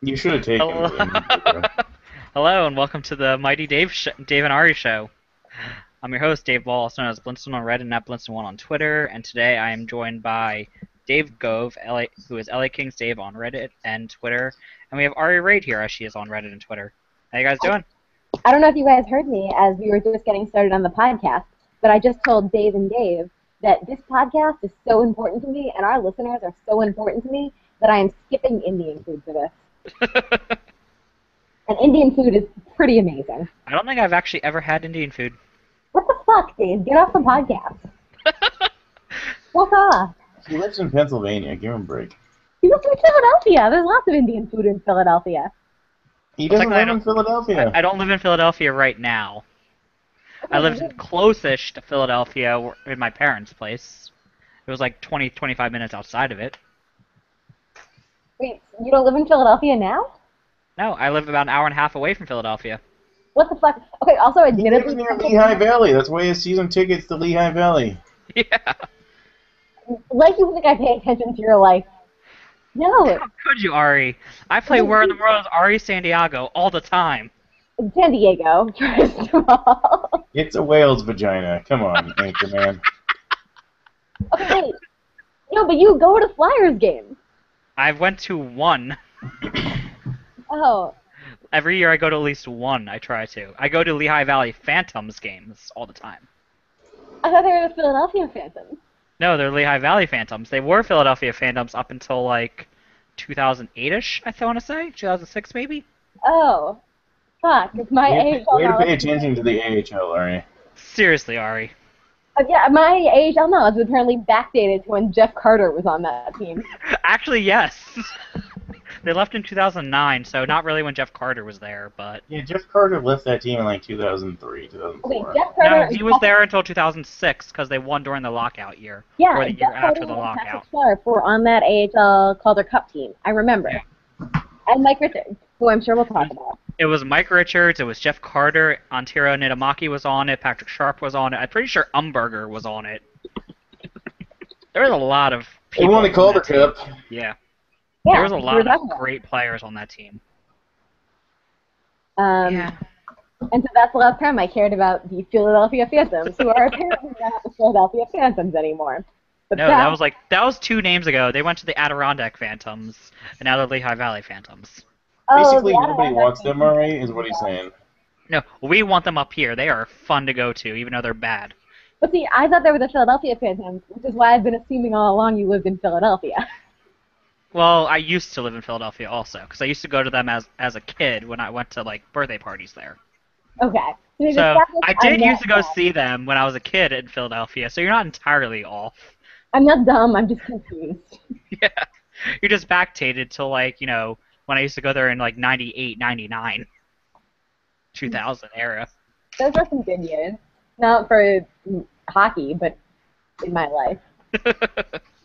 You should have taken Hello, the win. Hello, and welcome to the Mighty Dave and Ari show. I'm your host, Dave Ball, also known as Blinson on Reddit and at Blinson1 on Twitter, and today I am joined by Dave Gove, who is LA Kings Dave on Reddit and Twitter, and we have Ari Raid here, as she is on Reddit and Twitter. How you guys doing? I don't know if you guys heard me as we were just getting started on the podcast, but I just told Dave and Dave that this podcast is so important to me and our listeners are so important to me that I am skipping Indian food for this. And Indian food is pretty amazing. I don't think I've actually ever had Indian food. What the fuck, Dave? Get off the podcast. Fuck off. He lives in Pennsylvania. Give him a break. He lives in Philadelphia. There's lots of Indian food in Philadelphia. He doesn't live in Philadelphia. I don't live in Philadelphia right now. I lived close-ish to Philadelphia in my parents' place. It was like 25 minutes outside of it. Wait, you don't live in Philadelphia now? No, I live about an hour and a half away from Philadelphia. What the fuck? Okay, also He admittedly... lives near Lehigh Valley. That's why he has season tickets to Lehigh Valley. Yeah. Like you think I pay attention to your life. No. How could you, Ari? I play Where in the World is Ari Santiago all the time. San Diego, first of all. It's a whale's vagina. Come on, Anchorman. Okay, wait. No, but you go to Flyers games. I went to one. Oh. Every year I go to at least one, I try to. I go to Lehigh Valley Phantoms games all the time. I thought they were the Philadelphia Phantoms. No, they're Lehigh Valley Phantoms. They were Philadelphia Phantoms up until like 2008-ish, I want to say. 2006 maybe? Oh. Fuck, it's my AHL Way to pay knowledge. attention to the AHL, Ari. Seriously, Ari. Yeah, my AHL knowledge is apparently backdated to when Jeff Carter was on that team. Actually, yes. They left in 2009, so not really when Jeff Carter was there, but... Yeah, Jeff Carter left that team in like 2003, 2004. Okay, Jeff Carter... No, he was there until 2006, because they won during the lockout year. Yeah, or the Jeff year Carter after the and lockout. Patrick Sharp were on that AHL Calder Cup team. I remember. Yeah. And Mike Richards, who I'm sure we'll talk about. It was Mike Richards, it was Jeff Carter, Antero Nitamaki was on it, Patrick Sharp was on it, I'm pretty sure Umberger was on it. There was a lot of They people won the on Calder that team. Cup. Yeah. Yeah, There was a we lot were of talking about. great players on that team. And so that's the last time I cared about the Philadelphia Phantoms, who are apparently not the Philadelphia Phantoms anymore. But No, that was 2 names ago. They went to the Adirondack Phantoms, and now they're Lehigh Valley Phantoms. Basically, the nobody Adirondack wants them, Phantoms. Ari, is what he's saying. No, we want them up here. They are fun to go to, even though they're bad. But see, I thought they were the Philadelphia Phantoms, which is why I've been assuming all along you lived in Philadelphia. Well, I used to live in Philadelphia also, because I used to go to them as a kid when I went to like birthday parties there. Okay. So So I did I'm used to go not see them when I was a kid in Philadelphia, so you're not entirely off. I'm not dumb, I'm just confused. Yeah. You're just backdated to like, when I used to go there in like 98, 99, 2000 era. Those are some good years. Not for hockey, but in my life.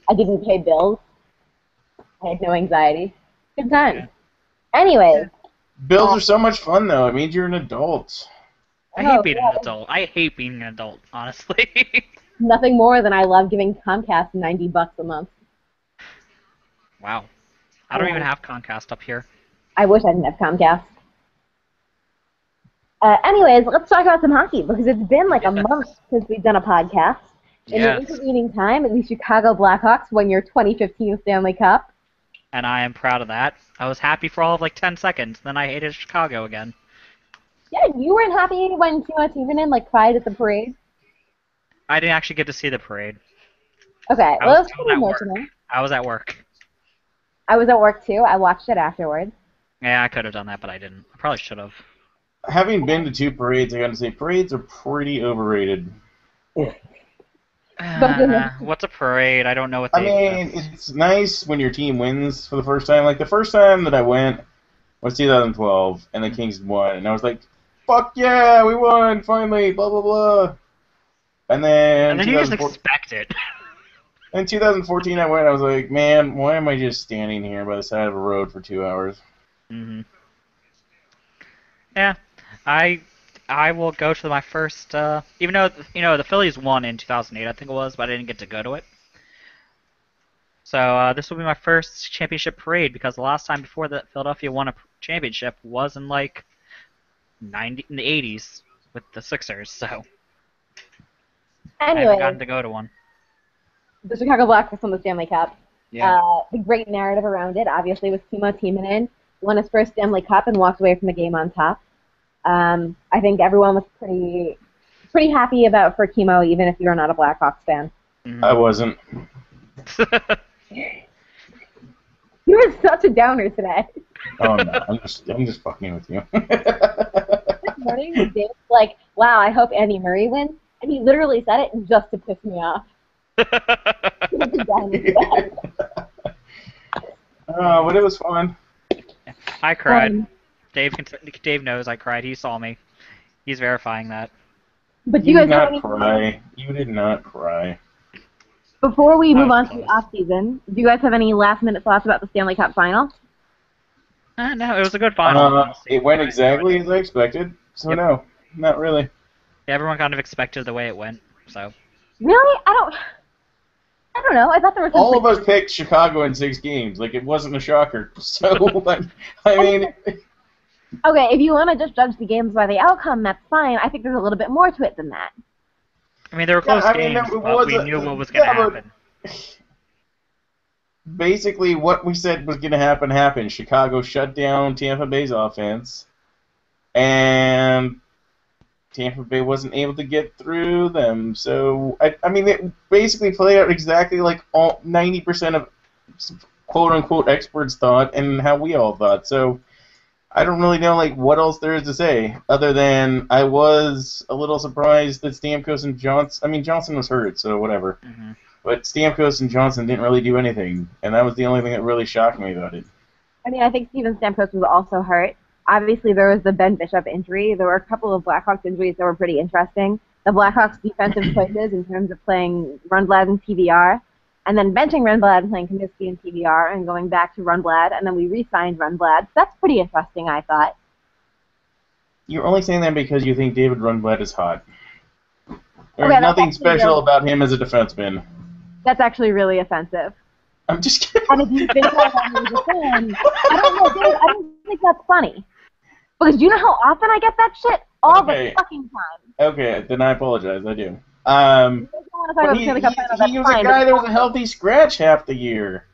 I didn't pay bills. I had no anxiety. Good times. Anyways. Bills are so much fun, though. It means you're an adult. I hate being an adult. I hate being an adult, honestly. Nothing more than I love giving Comcast $90 a month. Wow. I don't even have Comcast up here. I wish I didn't have Comcast. Anyways, let's talk about some hockey, because it's been like a month since we've done a podcast. In the intervening time, the Chicago Blackhawks won your 2015 Stanley Cup. And I am proud of that. I was happy for all of like 10 seconds, then I hated Chicago again. Yeah, you weren't happy when Timo Timonen cried at the parade? I didn't actually get to see the parade. Okay, I well, was it's pretty emotional. I was at work. I was at work too. I watched it afterwards. Yeah, I could have done that, but I didn't. I probably should have. Having been to 2 parades, I gotta say, parades are pretty overrated. What's a parade? I don't know what I they mean, it's nice when your team wins for the first time. Like, the first time that I went was 2012, and the Kings won, and I was like, fuck yeah, we won, finally, blah, blah, blah. And then you just expect it. In 2014, I went, I was like, man, why am I just standing here by the side of a road for 2 hours? Mm-hmm. Yeah, I will go to my first, even though, the Phillies won in 2008, I think it was, but I didn't get to go to it. So this will be my first championship parade because the last time before that Philadelphia won a championship was in like in the 80s with the Sixers. So I haven't Anyway, gotten to go to one. the Chicago Blackhawks won the Stanley Cup. Yeah. The great narrative around it, obviously, was Timo Timonen won his first Stanley Cup and walked away from the game on top. I think everyone was pretty happy for Timo, even if you're not a Blackhawks fan. Mm-hmm. I wasn't. You were such a downer today. Oh no, I'm just fucking with you. This morning, Dave's like, "Wow, I hope Andy Murray wins," and he literally said it just to piss me off. But it was fun. I cried. Dave knows I cried. He saw me. He's verifying that. But You you did guys have not cry. You did not cry. Before we move on close. to the off-season, do you guys have any last-minute thoughts about the Stanley Cup final? No, it was a good final. honestly. It went exactly as I expected. So Yep. no, not really. Everyone kind of expected the way it went. So Really? I don't know. I thought there was All of us picked Chicago in 6 games. Like, it wasn't a shocker. So, like, I mean... Okay, if you want to just judge the games by the outcome, that's fine. I think there's a little bit more to it than that. I mean, they were close I mean, games, it but we was knew what was going to happen. Basically, what we said was going to happen happened. Chicago shut down Tampa Bay's offense, and Tampa Bay wasn't able to get through them. So, I mean, it basically played out exactly like 90% of quote-unquote experts thought and how we all thought. So, I don't really know like what else there is to say, other than I was a little surprised that Stamkos and Johnson... I mean, Johnson was hurt, so whatever. Mm-hmm. But Stamkos and Johnson didn't really do anything, and that was the only thing that really shocked me about it. I mean, I think Steven Stamkos was also hurt. Obviously, there was the Ben Bishop injury. There were a couple of Blackhawks injuries that were pretty interesting. The Blackhawks' defensive choices in terms of playing Rundblad and TVR, and then benching Rundblad and playing Comiskey and TVR, and going back to Rundblad, and then we re-signed Rundblad. So that's pretty interesting, I thought. You're only saying that because you think David Rundblad is hot. There's Okay, nothing that's special really- about him as a defenseman. That's actually really offensive. I'm just kidding. And if you think that I'm a fan, I don't know, Dave, I don't think that's funny. Because you know how often I get that shit? All the Okay. fucking time. Okay, then I apologize. I do. If you want to talk But about the Stanley Cup final, that's he was fine, a guy but- that was a healthy scratch half the year.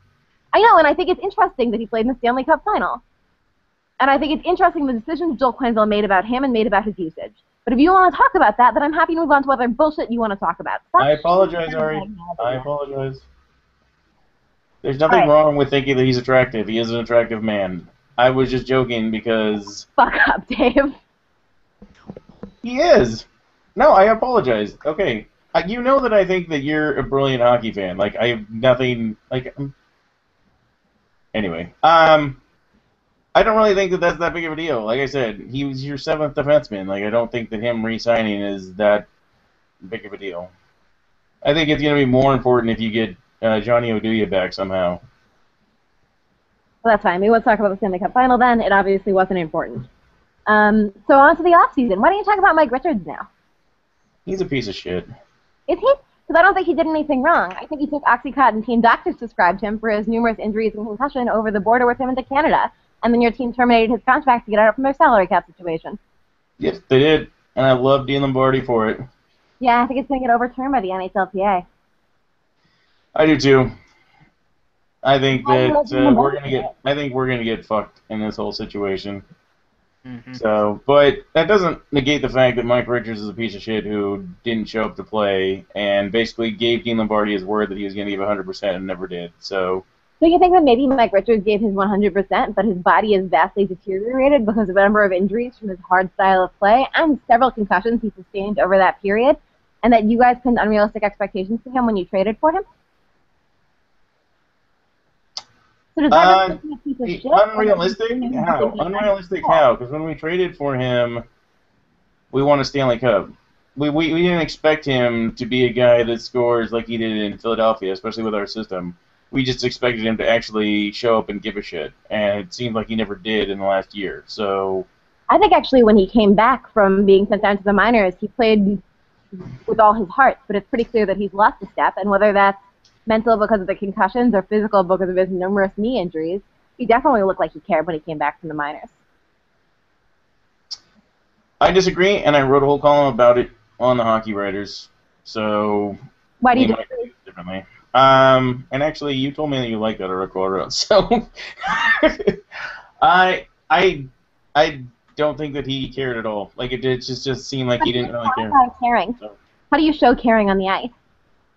I know, and I think it's interesting that he played in the Stanley Cup final. And I think it's interesting the decisions Joel Quenneville made about him and made about his usage. But if you want to talk about that, then I'm happy to move on to other bullshit you want to talk about. Stop I apologize, shooting Ari. my head. I apologize. There's nothing Alright. wrong with thinking that he's attractive. He is an attractive man. I was just joking because Fuck up, Dave. he is. No, I apologize. Okay. You know that I think that you're a brilliant hockey fan. Like, I have nothing... Like, anyway. I don't really think that that's that big of a deal. Like I said, he was your 7th defenseman. Like, I don't think that him re-signing is that big of a deal. I think it's going to be more important if you get Johnny Oduya back somehow. Well, that's fine. We won't talk about the Stanley Cup final then. It obviously wasn't important. So on to the offseason. Why don't you talk about Mike Richards now? He's a piece of shit. Is he? Because I don't think he did anything wrong. I think he took Oxycontin. Team doctors prescribed him for his numerous injuries and concussion over the border with him into Canada. And then your team terminated his contract to get out from their salary cap situation. Yes, they did. And I love Dean Lombardi for it. Yeah, I think it's going to get overturned by the NHLPA. I do too. I think I that love Dean Lombardi. I think we're gonna get fucked in this whole situation. Mm-hmm. So, but that doesn't negate the fact that Mike Richards is a piece of shit who didn't show up to play and basically gave Dean Lombardi his word that he was going to give 100% and never did. So you think that maybe Mike Richards gave his 100%, but his body is vastly deteriorated because of a number of injuries from his hard style of play and several concussions he sustained over that period, and that you guys pinned unrealistic expectations to him when you traded for him? So does that make him a piece of shit? unrealistic? How? Unrealistic how? Because when we traded for him, we won a Stanley Cup. We didn't expect him to be a guy that scores like he did in Philadelphia, especially with our system. We just expected him to actually show up and give a shit, and it seemed like he never did in the last year. So I think actually when he came back from being sent down to the minors, he played with all his heart, but it's pretty clear that he's lost a step, and whether that's mental because of the concussions or physical because of his numerous knee injuries, he definitely looked like he cared when he came back from the minors. I disagree, and I wrote a whole column about it on the Hockey Writers. So Why do you might disagree? do it differently. And actually, you told me that you liked that article I wrote, so I don't think that he cared at all. Like it just seemed like he didn't really care. Caring. So, How do you show caring on the ice?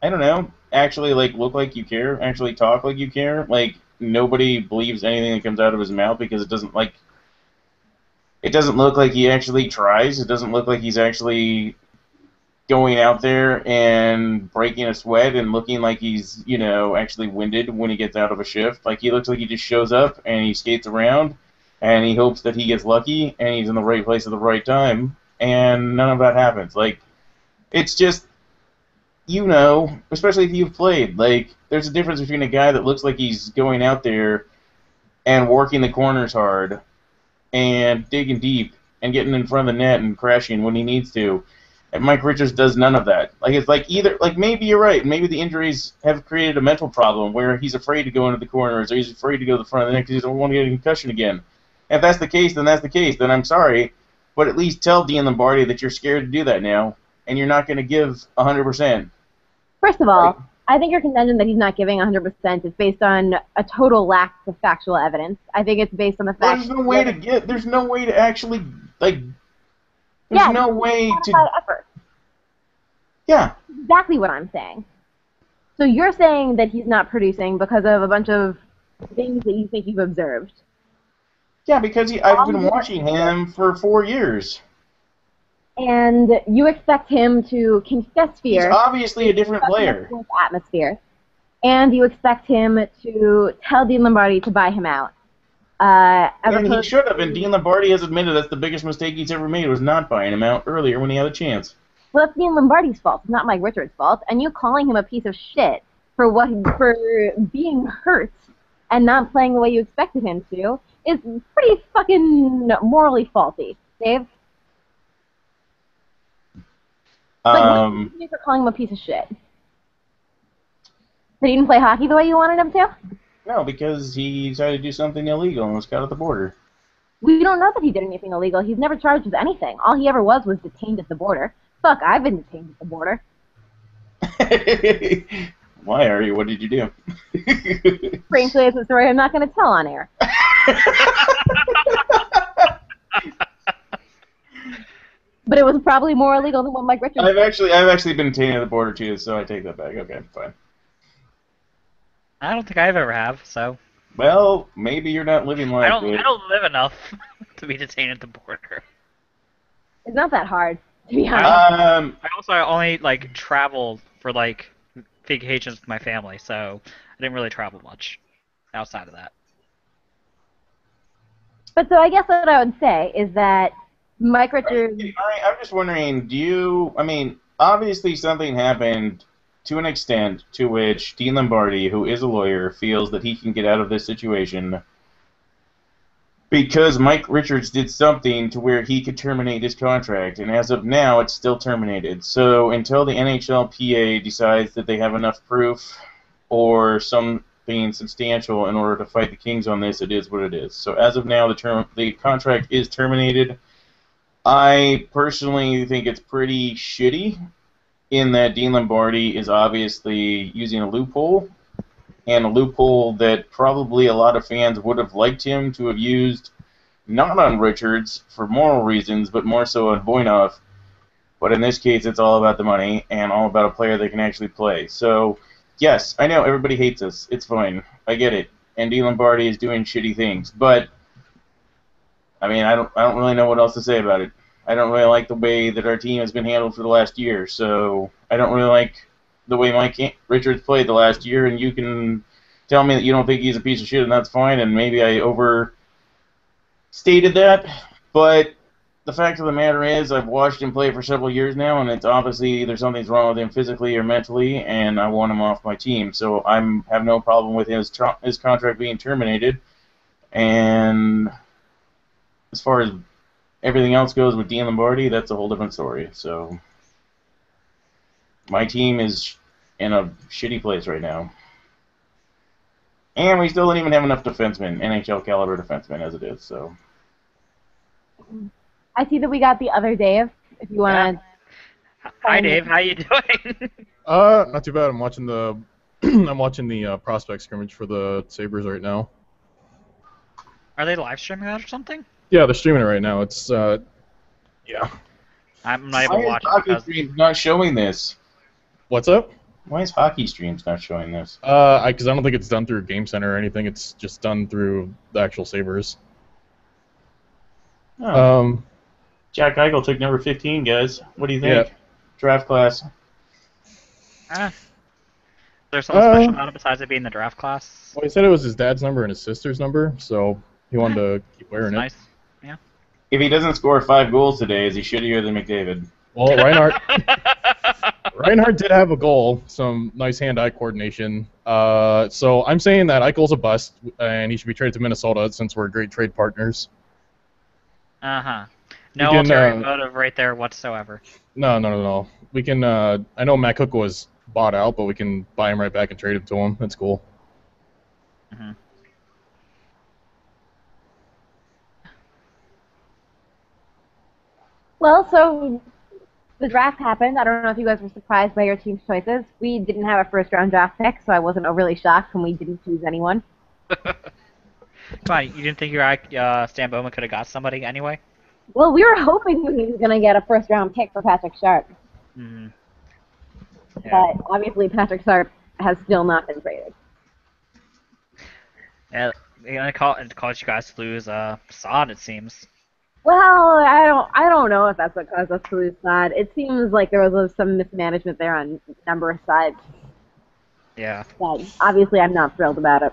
I don't know. Actually, like look like you care. Actually, talk like you care. Like nobody believes anything that comes out of his mouth because it doesn't look like he actually tries. It doesn't look like he's actually going out there and breaking a sweat and looking like he's, actually winded when he gets out of a shift. Like, he looks like he just shows up and he skates around and he hopes that he gets lucky and he's in the right place at the right time, and none of that happens. Like, it's just, especially if you've played, like, there's a difference between a guy that looks like he's going out there and working the corners hard and digging deep and getting in front of the net and crashing when he needs to. And Mike Richards does none of that. Like, it's like either, like, maybe you're right. Maybe the injuries have created a mental problem where he's afraid to go into the corners or he's afraid to go to the front of the net because he doesn't want to get a concussion again. If that's the case, then that's the case. Then I'm sorry. But at least tell Dean Lombardi that you're scared to do that now and you're not going to give 100%. First of all, Right. I think your contention that he's not giving 100% is based on a total lack of factual evidence. I think it's based on the fact There's no way to actually, like, there's no way to... effort. Yeah. Exactly what I'm saying. So you're saying that he's not producing because of a bunch of things that you think you've observed. Yeah, because I've been watching him for 4 years. And you expect him to confess fear. He's obviously a different player. Atmosphere. And you expect him to tell Dean Lombardi to buy him out. And he should have, and Dean Lombardi has admitted that's the biggest mistake he's ever made was not buying him out earlier when he had a chance. Well, it's Dean Lombardi's fault. It's not Mike Richards' fault. And you calling him a piece of shit for being hurt and not playing the way you expected him to is pretty fucking morally faulty. Dave? What do you do for calling him a piece of shit? That he didn't play hockey the way you wanted him to? No, because he tried to do something illegal and was caught at the border. We don't know that he did anything illegal. He's never charged with anything. All he ever was detained at the border. Fuck, I've been detained at the border. Why, Ari? What did you do? Frankly, it's a story I'm not going to tell on air. But it was probably more illegal than what Mike Richards I've actually been detained at the border too, so I take that back. Okay, fine. I don't think I've ever have, so. Well, maybe you're not living life. I don't live enough to be detained at the border. It's not that hard, to be honest. I also only travel for vacations with my family, so I didn't really travel much outside of that. But so I guess what I would say is that Mike Richards... I'm just wondering, obviously something happened to an extent to which Dean Lombardi, who is a lawyer, feels that he can get out of this situation because Mike Richards did something to where he could terminate his contract, and as of now, it's still terminated. So until the NHLPA decides that they have enough proof or something substantial in order to fight the Kings on this, it is what it is. So as of now, the contract is terminated. I personally think it's pretty shitty in that Dean Lombardi is obviously using a loophole, and a loophole that probably a lot of fans would have liked him to have used, not on Richards for moral reasons, but more so on Voynov. But in this case, it's all about the money and all about a player that can actually play. So, yes, I know everybody hates us. It's fine. I get it. And Dean Lombardi is doing shitty things, but I don't really know what else to say about it. I don't really like the way that our team has been handled for the last year, so I don't really like the way Mike Richards played the last year, and you can tell me that you don't think he's a piece of shit, and that's fine, and maybe I overstated that, but the fact of the matter is I've watched him play for several years now, and it's obviously either something's wrong with him physically or mentally, and I want him off my team, so I have no problem with his contract being terminated, and as far as everything else goes with Dean Lombardi, that's a whole different story. So my team is in a shitty place right now. And we still don't even have enough defensemen, NHL caliber defensemen as it is. So. I see that we got the other Dave. If you want to. Hi, Dave. How you doing? Not too bad. I'm watching the I'm watching the prospect scrimmage for the Sabres right now. Are they live streaming that or something? Yeah, they're streaming it right now. It's yeah. I'm not able to watch it Hockey because streams not showing this? What's up? Why is hockey streams not showing this? Because I don't think it's done through Game Center or anything. It's just done through the actual Sabres. Oh. Jack Eichel took number 15, guys. What do you think? Yeah. Draft class. there's something special about it besides it being the draft class. Well, he said it was his dad's number and his sister's number, so he wanted to keep wearing it. Nice. Yeah. If he doesn't score 5 goals today, is he shittier than McDavid? Well, Reinhardt did have a goal, some nice hand-eye coordination. So I'm saying that Eichel's a bust, and he should be traded to Minnesota since we're great trade partners. Uh-huh. No can, ulterior motive right there whatsoever. No. We can. I know Matt Cook was bought out, but we can buy him right back and trade him to him. That's cool. Mm-hmm. Well, so the draft happened. I don't know if you guys were surprised by your team's choices. We didn't have a first-round draft pick, so I wasn't overly shocked when we didn't choose anyone. Come on, you didn't think your Stan Bowman could have got somebody anyway? Well, we were hoping we were going to get a first-round pick for Patrick Sharp. Mm-hmm. Yeah. But obviously Patrick Sharp has still not been traded. Yeah, it caused you guys to lose Saad, it seems. Well, I don't know if that's what caused us to lose Saad. It seems like there was some mismanagement there on a number of sides. Yeah. But obviously I'm not thrilled about it.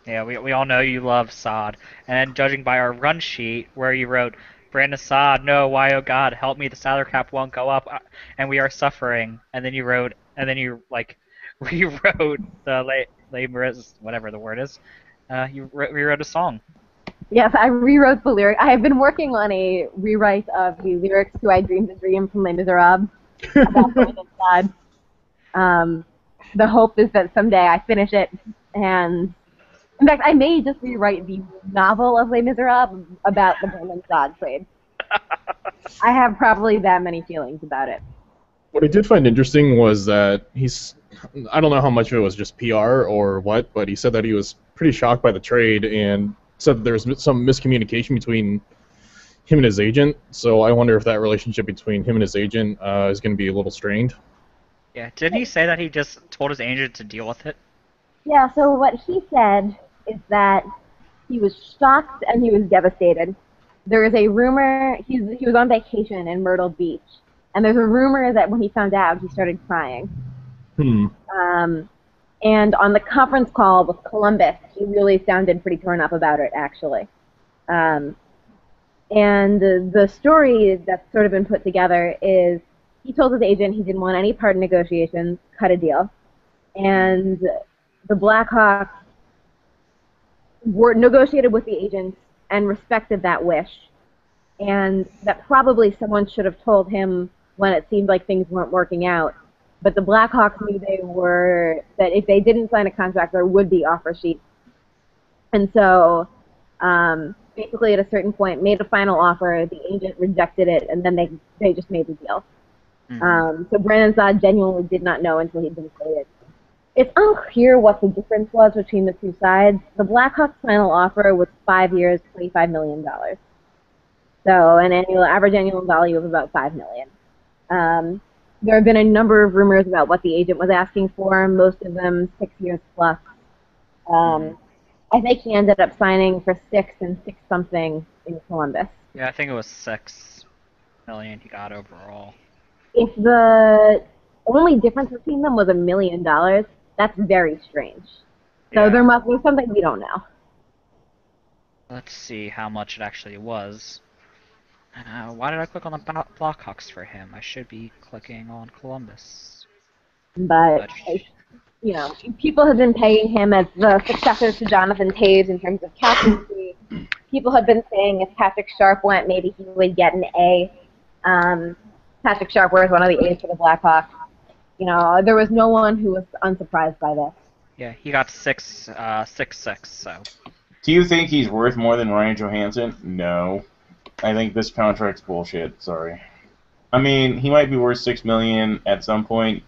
Yeah, we all know you love Saad. And judging by our run sheet, where you wrote, Brandon Saad, no, why, oh God, help me, the salary cap won't go up, and we are suffering. And then you rewrote the laborious, whatever the word is. You rewrote a song. Yes, I rewrote the lyric. I have been working on a rewrite of the lyrics to I Dreamed a Dream from Les Miserables about Brandon Saad. The hope is that someday I finish it, and in fact, I may just rewrite the novel of Les Miserables about the Brandon Saad trade. I have probably that many feelings about it. What I did find interesting was that I don't know how much of it was just PR or what, but he said that he was pretty shocked by the trade and said that there was some miscommunication between him and his agent. So I wonder if that relationship between him and his agent is going to be a little strained. Yeah, didn't he say that he just told his agent to deal with it? Yeah, so what he said is that he was shocked and he was devastated. There is a rumor, he was on vacation in Myrtle Beach, and there's a rumor that when he found out, he started crying. And on the conference call with Columbus, he really sounded pretty torn up about it, actually. And the story that's sort of been put together is he told his agent he didn't want any part in negotiations, cut a deal. And the Blackhawks negotiated with the agents and respected that wish. And that probably someone should have told him when it seemed like things weren't working out. But the Blackhawks knew that if they didn't sign a contract, there would be offer sheets. And so, basically at a certain point, made a final offer, the agent rejected it, and then they just made the deal. Mm-hmm. So Brandon Saad genuinely did not know until he'd been traded. It's unclear what the difference was between the two sides. The Blackhawks' final offer was 5 years, $25 million. So an average annual value of about $5 million. There have been a number of rumors about what the agent was asking for, most of them 6 years plus. I think he ended up signing for 6 and 6 something in Columbus. Yeah, I think it was $6 million he got overall. If the only difference between them was $1 million, that's very strange. So Yeah. there's something we don't know. Let's see how much it actually was. Why did I click on the Blackhawks for him? I should be clicking on Columbus. But, people have been paying him as the successor to Jonathan Toews in terms of captaincy. People have been saying if Patrick Sharp went, maybe he would get an A. Patrick Sharp wears one of the A's for the Blackhawks. There was no one who was unsurprised by this. Yeah, he got 6-6. So Do you think he's worth more than Ryan Johansson? No. I think this contract's bullshit. Sorry. I mean, he might be worth $6 million at some point,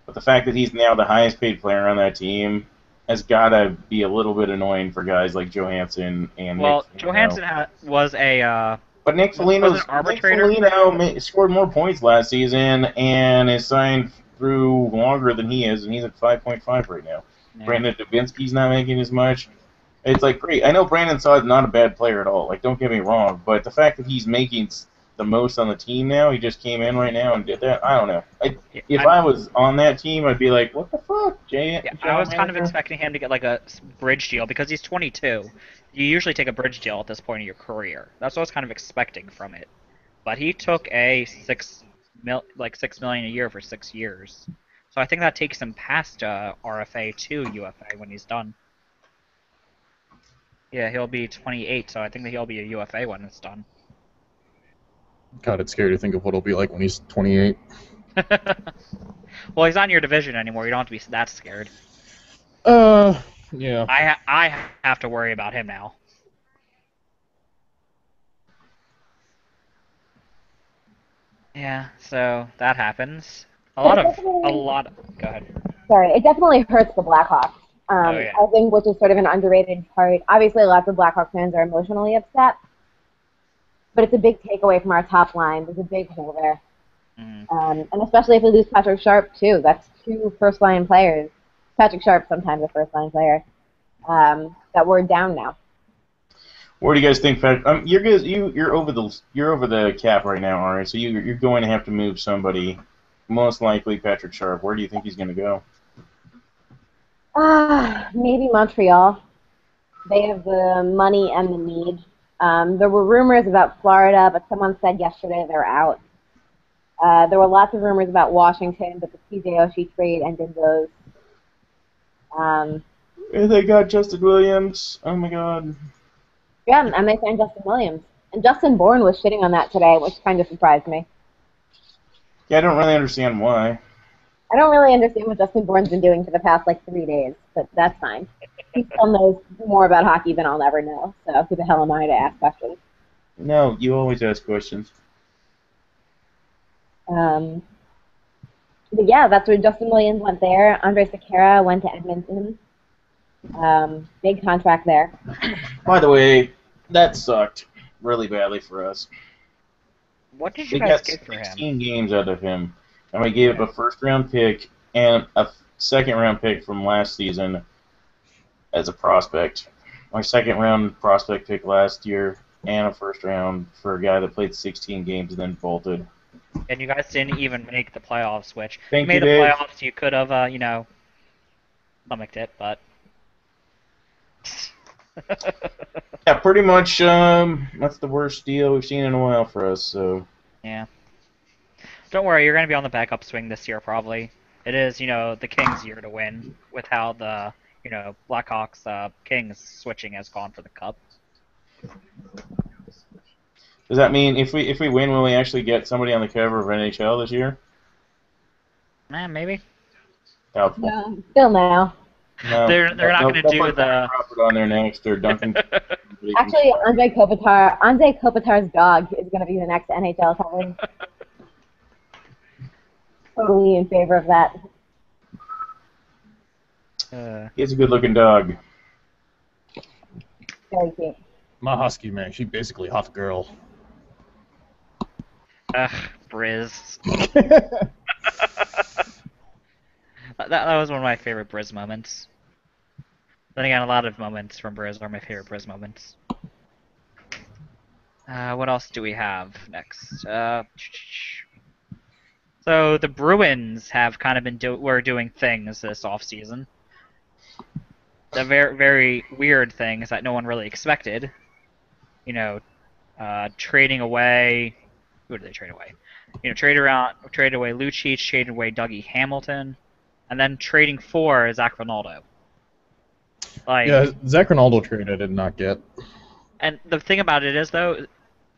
but the fact that he's now the highest paid player on that team has got to be a little bit annoying for guys like Johansson and well, Nick Foligno. Johansson was a But Nick was an Foligno arbitrator. scored more points last season and is signed through longer than he is, and he's at 5.5 right now. Yeah. Brandon Dubinsky's not making as much. It's like, great. I know Brandon Saad's not a bad player at all. Like, don't get me wrong, but the fact that he's making the most on the team now, he just came in right now and did that. I don't know. If I was on that team, I'd be like, what the fuck, Jay? Yeah, I was kind of expecting him to get like a bridge deal because he's 22. You usually take a bridge deal at this point in your career. That's what I was kind of expecting from it. But he took a $6 million a year for 6 years. So I think that takes him past RFA to UFA when he's done. Yeah, he'll be 28, so I think that he'll be a UFA when it's done. God, it's scary to think of what it'll be like when he's 28. Well, he's not in your division anymore. You don't have to be that scared. Yeah. I have to worry about him now. Yeah, so that happens. A lot. Go ahead. Sorry, it definitely hurts the Blackhawks. Yeah. I think, which is sort of an underrated part. Obviously, lots of Blackhawks fans are emotionally upset, but it's a big takeaway from our top line. There's a big hole there. And especially if we lose Patrick Sharp, too. That's 2 first-line players. Patrick Sharp, sometimes a first-line player, that we're down now. Where do you guys think? You're over the cap right now, Ari. So you're going to have to move somebody. Most likely Patrick Sharp. Where do you think he's going to go? Maybe Montreal. They have the money and the need. There were rumors about Florida, but someone said yesterday they're out. There were lots of rumors about Washington, but the TJ Oshie trade ended those. And they got Justin Williams. Oh my God. Yeah, and they signed Justin Williams. And Justin Bourne was shitting on that today, which kind of surprised me. Yeah, I don't really understand why. I don't really understand what Justin Bourne's been doing for the past, 3 days, but that's fine. He still knows more about hockey than I'll ever know, so who the hell am I to ask questions? No, you always ask questions. But yeah, that's where Justin Williams went there. Andre Sekera went to Edmonton. Big contract there. By the way, that sucked really badly for us. What did We you guys got get for him? 16 games out of him, and we gave up a first-round pick and a second-round pick from last season as a prospect. My second-round prospect pick last year and a first-round for a guy that played 16 games and then bolted. And you guys didn't even make the playoffs, which Thank you made you, the Dave. playoffs. You could have, stomached it, but. Yeah, pretty much. That's the worst deal we've seen in a while for us. So. Yeah. Don't worry, you're going to be on the backup swing this year, probably. It is, the Kings' year to win, with how the, Blackhawks, Kings switching has gone for the Cup. Does that mean if we win, will we actually get somebody on the cover of NHL this year? Maybe. Doubtful. No, still no. No. They're not going to do put the. Crawford on there next or Duncan. Actually, Andre Kopitar's dog is going to be the next NHL cover. Totally in favor of that. He's a good-looking dog. Very cute. My husky, man, she basically half a girl. Ugh, Briz. That was one of my favorite Briz moments. Then again, a lot of moments from Briz are my favorite Briz moments. What else do we have next? So the Bruins have kind of been doing things this offseason. The very, very weird things that no one really expected. Trading away. Who did they trade away? Trade away Lucic, trade away Dougie Hamilton, and then trading for Zach Ronaldo. Yeah, Zach Ronaldo trade I did not get. And the thing about it is, though,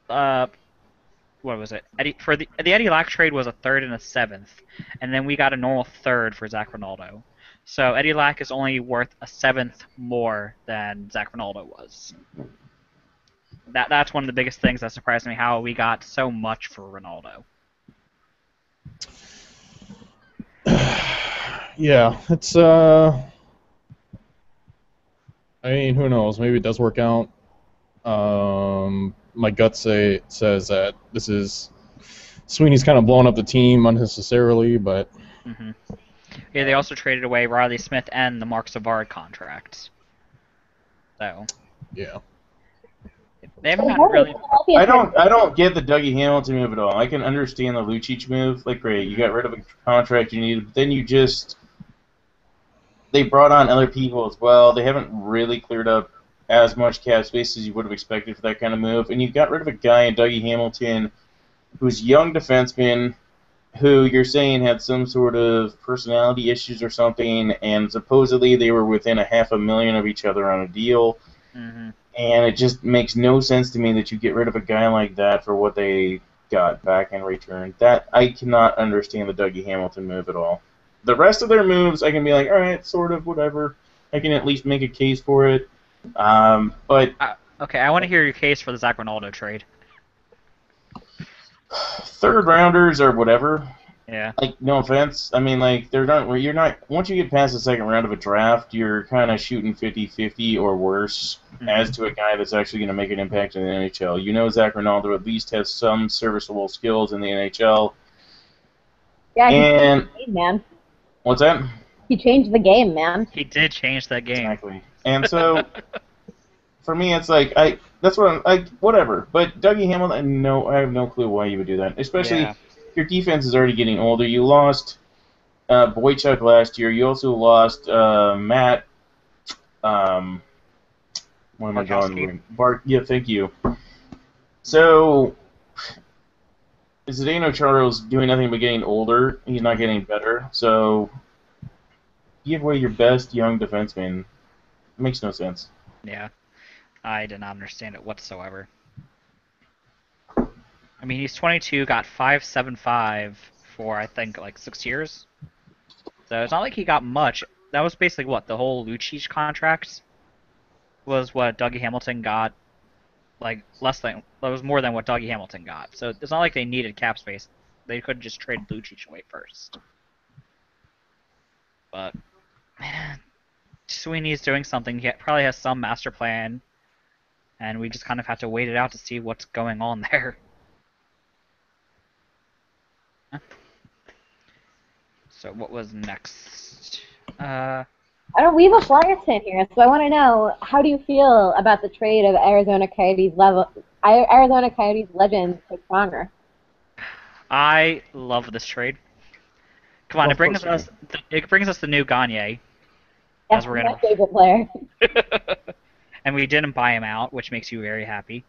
what was it? The Eddie Lack trade was a third and a seventh, and then we got a normal third for Zach Ronaldo. So Eddie Lack is only worth a seventh more than Zach Ronaldo was. That's one of the biggest things that surprised me, how we got so much for Ronaldo. Yeah, it's I mean, who knows? Maybe it does work out. My gut says that this is Sweeney's kind of blowing up the team unnecessarily, but Mm-hmm. Yeah, they also traded away Riley Smith and the Mark Savard contracts. So yeah. they haven't gotten really. I don't get the Dougie Hamilton move at all. I can understand the Lucic move. Like, great, you got rid of a contract you needed, but then they brought on other people as well. They haven't really cleared up as much cap space as you would have expected for that kind of move. And you got rid of a guy in Dougie Hamilton who's young defenseman who you're saying had some sort of personality issues or something, and supposedly they were within $500,000 of each other on a deal. Mm-hmm. And it just makes no sense to me that you get rid of a guy like that for what they got back in return. That I cannot understand the Dougie Hamilton move at all. The rest of their moves, I can be like, all right, sort of, whatever. I can at least make a case for it. But okay, I want to hear your case for the Zach Ronaldo trade. third rounders or whatever. Yeah. Like, no offense. I mean, like, you're not, once you get past the second round of a draft, you're kind of shooting 50-50 or worse as to a guy that's actually going to make an impact in the NHL. You know Zach Ronaldo at least has some serviceable skills in the NHL. Yeah, he and changed the game, man. What's that? He changed the game, man. He did change that game. Exactly. And so, for me, it's like, that's what I'm, like, whatever. But Dougie Hamilton, I have no clue why you would do that. Especially, your defense is already getting older. You lost Boychuk last year. You also lost Matt. What am I going? Yeah, thank you. So, Zdeno Chara's doing nothing but getting older. He's not getting better. So, give away your best young defenseman. It makes no sense. Yeah. I did not understand it whatsoever. I mean, he's 22, got $5.75 for, I think, like 6 years. So it's not like he got much. That was basically what, the whole Lucic contract was what Dougie Hamilton got. Like, that was more than what Dougie Hamilton got. So it's not like they needed cap space. They could have just traded Lucic away first. But, man, Sweeney's doing something. He probably has some master plan. And we just kind of have to wait it out to see what's going on there. So what was next? We have a Flyers fan here, so I want to know, how do you feel about the trade of Arizona Coyotes legend Chris Pronger? I love this trade. Come on, it brings us the new Gagne. That's my favorite player. And we didn't buy him out, which makes you very happy.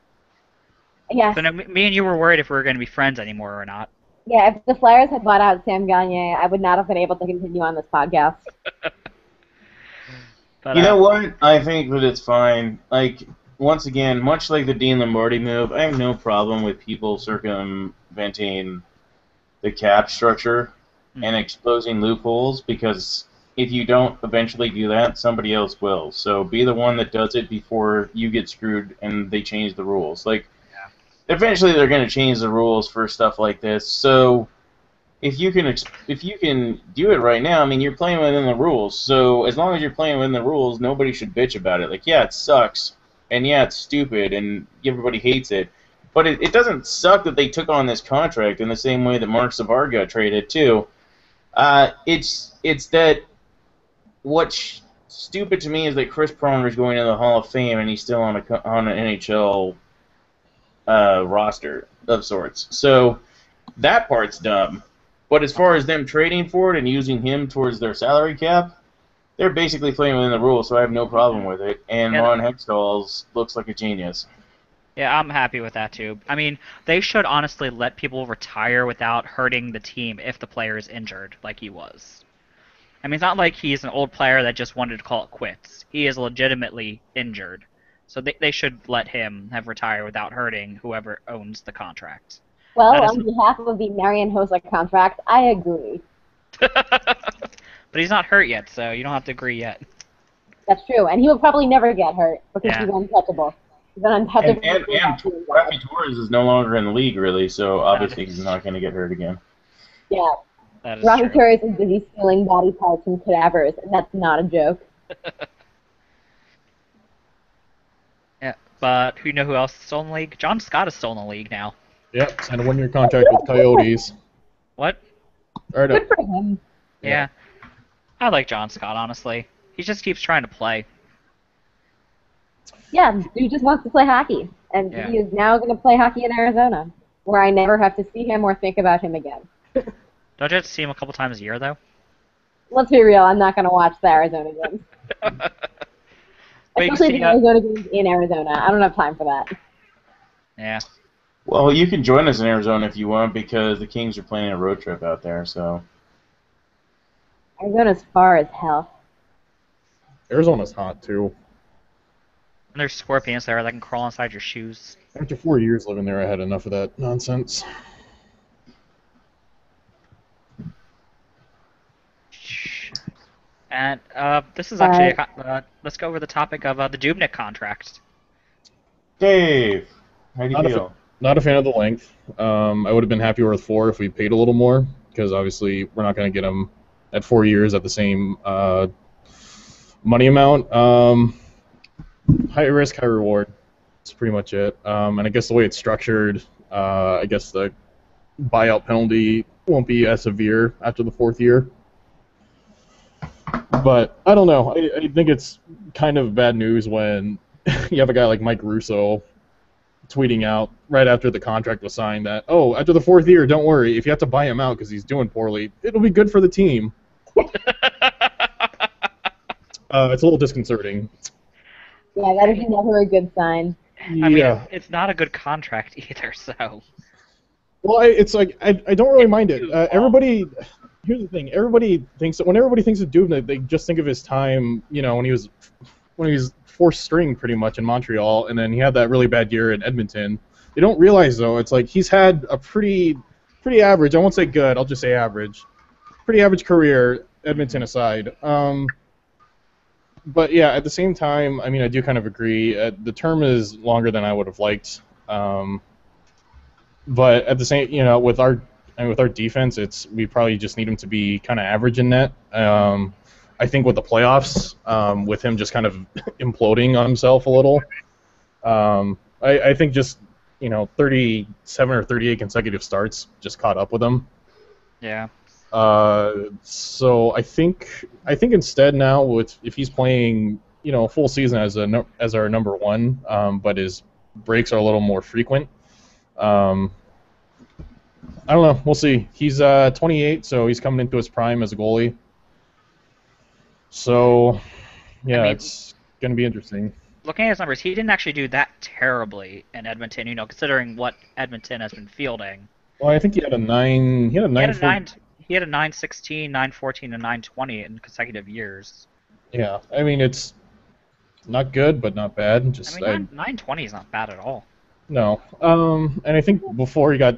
Yes. So no, me and you were worried if we were going to be friends anymore or not. Yeah, if the Flyers had bought out Sam Gagne, I would not have been able to continue on this podcast. But, you know what? I think that it's fine. Like, once again, much like the Dean Lombardi move, I have no problem with people circumventing the cap structure and exposing loopholes, because if you don't eventually do that, somebody else will. So be the one that does it before you get screwed and they change the rules. Like, eventually they're going to change the rules for stuff like this. So if you can do it right now, I mean, you're playing within the rules. So as long as you're playing within the rules, nobody should bitch about it. Like, yeah, it sucks, and yeah, it's stupid, and everybody hates it. But it doesn't suck that they took on this contract in the same way that Mark Savard got traded too. It's that what's stupid to me is that Chris Pronger is going to the Hall of Fame and he's still on an NHL roster of sorts. So that part's dumb. But as far as them trading for it and using him towards their salary cap, they're basically playing within the rules, so I have no problem with it. And Ron Hextall looks like a genius. Yeah, I'm happy with that too. I mean, they should honestly let people retire without hurting the team if the player is injured, like he was. I mean, it's not like he's an old player that just wanted to call it quits. He is legitimately injured. So they should let him have retired without hurting whoever owns the contract. Well, on behalf of the Marian Hossa contract, I agree. But he's not hurt yet, so you don't have to agree yet. That's true, and he will probably never get hurt because Yeah. he's untouchable. He's an untouchable. And Rafi Torres is no longer in the league, really, so obviously he's not going to get hurt again. Yeah, That is Rafi true. Torres is busy stealing body parts and cadavers, and that's not a joke. Yeah, but who know who else is still in the league? John Scott is still in the league now. Yep, signed a 1-year contract with Coyotes. What? Right Good up. for him. Yeah. I like John Scott, honestly. He just keeps trying to play. Yeah, he just wants to play hockey, and Yeah. he is now going to play hockey in Arizona, where I never have to see him or think about him again. Don't you have to see him a couple times a year, though? Let's be real, I'm not going to watch the Arizona games. But you can Especially see, the Arizona games in Arizona. I don't have time for that. yeah. Well, you can join us in Arizona if you want, because the Kings are planning a road trip out there, so... Arizona's far as hell. Arizona's hot, too. And there's scorpions there that can crawl inside your shoes. After 4 years living there, I had enough of that nonsense. And this is actually let's go over the topic of the Dubnyk contract. Dave, how do you Not a feel? Not a fan of the length. I would have been happier with 4 if we paid a little more, because obviously we're not going to get him at 4 years at the same money amount. High risk, high reward. That's pretty much it. And I guess the way it's structured, I guess the buyout penalty won't be as severe after the 4th year. But I don't know. I think it's kind of bad news when you have a guy like Mike Russo tweeting out right after the contract was signed that, oh, after the 4th year, don't worry. If you have to buy him out because he's doing poorly, it'll be good for the team. It's a little disconcerting. Yeah, that is never a good sign. I mean, it's not a good contract either, so... Well, it's like, I don't really mind it. Everybody... Here's the thing. Everybody thinks that when everybody thinks of Dubnyk, they just think of his time, you know, when he was 4th string pretty much in Montreal, and then he had that really bad year in Edmonton. They don't realize though, it's like he's had a pretty average. I won't say good. I'll just say average. Pretty average career, Edmonton aside. But yeah, at the same time, I mean, I do kind of agree. The term is longer than I would have liked. But at the same, you know, with our defense, we probably just need him to be kind of average in net. I think with the playoffs, with him just kind of imploding on himself a little, I think just, you know, 37 or 38 consecutive starts just caught up with him. Yeah. So I think instead now if he's playing, you know, a full season as our number 1, but his breaks are a little more frequent. I don't know. We'll see. He's 28, so he's coming into his prime as a goalie. So, yeah, I mean, it's going to be interesting. Looking at his numbers, he didn't actually do that terribly in Edmonton, you know, considering what Edmonton has been fielding. Well, I think he had a 9. He had a 9. He had a 916, 914, and 920 in consecutive years. Yeah, I mean it's not good, but not bad. Just I mean, 920 is not bad at all. No. And I think before he got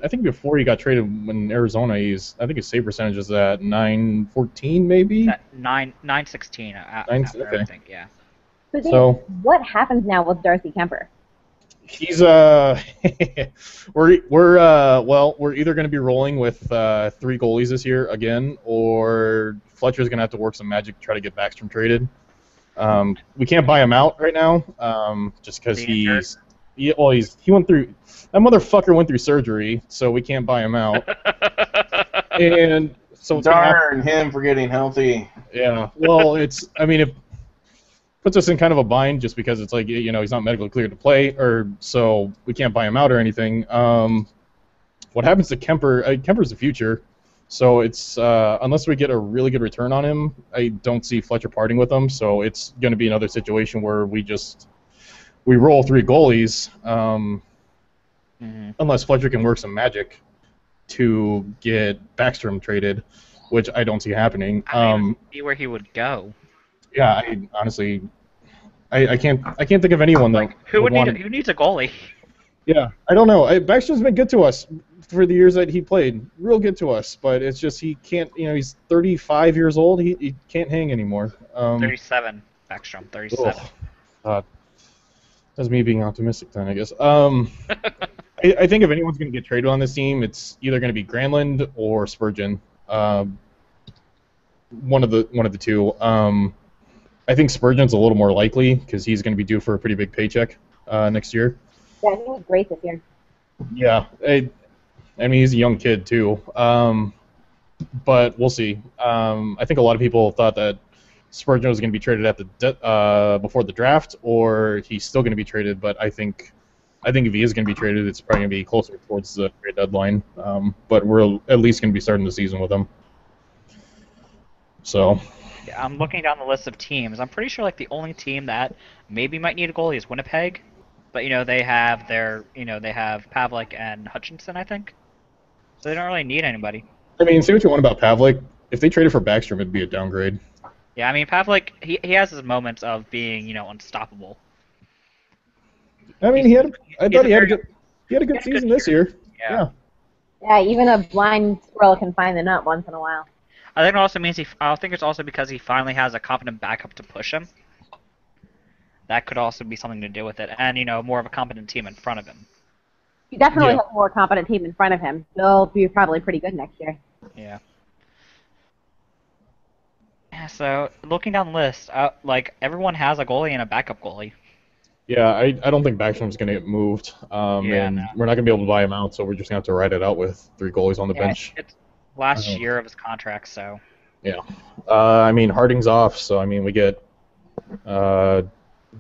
traded in Arizona, I think his save percentage is at 914 maybe. 916. Okay. Everything, yeah. So what happens now with Darcy Kemper? He's we're either going to be rolling with 3 goalies this year again, or Fletcher's going to have to work some magic to try to get Backstrom traded. We can't buy him out right now, just because he went through, that motherfucker went through surgery, so we can't buy him out. And so darn him for getting healthy. Yeah, well, it puts us in kind of a bind just because it's like, you know, he's not medically cleared to play, or so we can't buy him out or anything. What happens to Kemper? Kemper's the future, so it's unless we get a really good return on him, I don't see Fletcher parting with him. So it's going to be another situation where we roll 3 goalies, unless Fletcher can work some magic to get Backstrom traded, which I don't see happening. I don't even see where he would go. Yeah, I honestly, I can't think of anyone though. Who needs a goalie? Yeah, I don't know. Backstrom's been good to us. for the years that he played. Real good to us, but it's just he can't. He's 35 years old. He can't hang anymore. 37, Backstrom, 37. That's me being optimistic then, I guess. I think if anyone's going to get traded on this team, it's either going to be Granlund or Spurgeon. One of the two. I think Spurgeon's a little more likely because he's going to be due for a pretty big paycheck next year. Yeah, he was great this year. Yeah, I mean he's a young kid too. But we'll see. I think a lot of people thought that Spurgeon was going to be traded at the before the draft, or he's still going to be traded. But I think if he is going to be traded, it's probably going to be closer towards the trade deadline. But we're at least going to be starting the season with him. So. Yeah, I'm looking down the list of teams. I'm pretty sure like the only team that maybe might need a goalie is Winnipeg, but they have they have Pavlik and Hutchinson, I think. So they don't really need anybody. I mean, say what you want about Pavlik. If they traded for Backstrom, it'd be a downgrade. Yeah, I mean Pavlik, he has his moments of being unstoppable. I mean, I thought he had a good season this year. Yeah. Yeah, even a blind squirrel can find the nut once in a while. I think it also means I think it's also because he finally has a competent backup to push him. That could also be something to do with it, and more of a competent team in front of him. He definitely has a more competent team in front of him. They'll be probably pretty good next year. Yeah. Yeah. So looking down the list, like everyone has a goalie and a backup goalie. Yeah, I don't think Backstrom's going to get moved, and no. we're not going to be able to buy him out, so we're just going to have to ride it out with 3 goalies on the bench. It's last year of his contract, so. Yeah. I mean, Harding's off, so I mean we get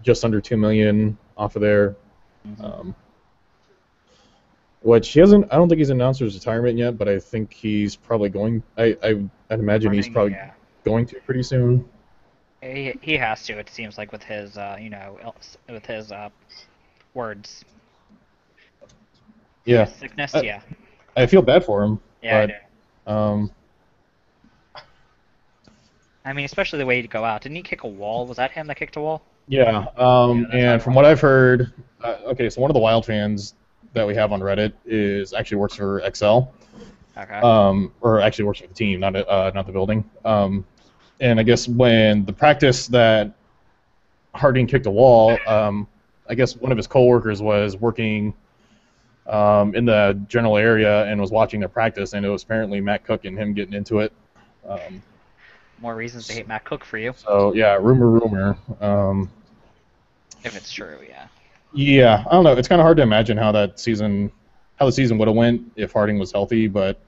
just under $2 million off of there, which he hasn't. I don't think he's announced his retirement yet, but I think he's probably going. I'd imagine he's probably going to pretty soon. He has to. It seems like with his with his words. Yeah. Sickness. Yeah. I feel bad for him. Yeah. But, I do. I mean, especially the way he'd go out. Didn't he kick a wall? Was that him that kicked a wall? Yeah. And from what I've heard, okay, so one of the Wild fans that we have on Reddit actually works for XL. Okay. Or actually works for the team, not the building. And I guess when the practice that Harding kicked a wall, I guess one of his coworkers was working in the general area and was watching their practice, and it was apparently Matt Cook and him getting into it. More reasons to hate Matt Cook for you. So yeah, rumor. If it's true, yeah. Yeah, I don't know. It's kind of hard to imagine how the season would have went if Harding was healthy, but.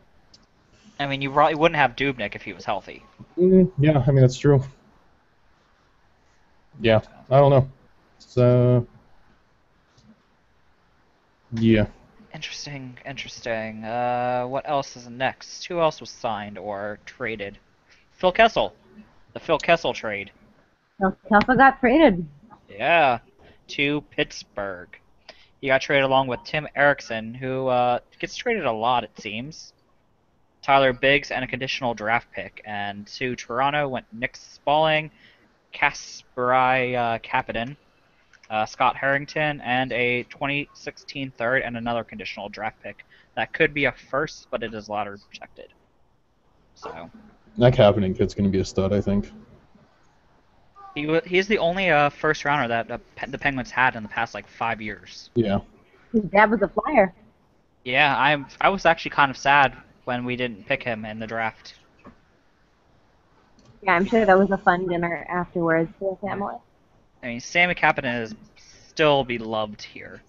I mean, you probably wouldn't have Dubnyk if he was healthy. Yeah, I mean that's true. Yeah, I don't know. So. Yeah. Interesting. What else is next? Who else was signed or traded? Phil Kessel. The Phil Kessel trade. Phil Kessel got traded. Yeah. To Pittsburgh. He got traded along with Tim Erickson, who gets traded a lot, it seems. Tyler Biggs and a conditional draft pick. And to Toronto went Nick Spalling, Kasperi Kapanen, Scott Harrington, and a 2016 third and another conditional draft pick. That could be a first, but it is lottery protected. So. That Kapanen kid's going to be a stud, I think. He's the only first rounder that the Penguins had in the past 5 years. Yeah. His dad was a Flyer. Yeah, I was actually kind of sad when we didn't pick him in the draft. Yeah, I'm sure that was a fun dinner afterwards for the family. I mean, Sammy Kapanen is still beloved here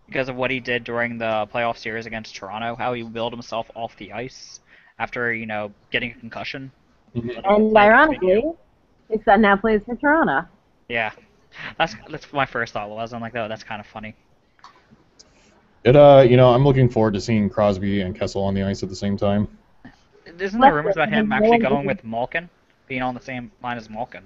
because of what he did during the playoff series against Toronto, how he willed himself off the ice after, getting a concussion. And ironically, his son now plays for Toronto. Yeah. That's my first thought was. I'm like, oh, that's kind of funny. I'm looking forward to seeing Crosby and Kessel on the ice at the same time. Isn't there rumors about him actually going with Malkin, being on the same line as Malkin?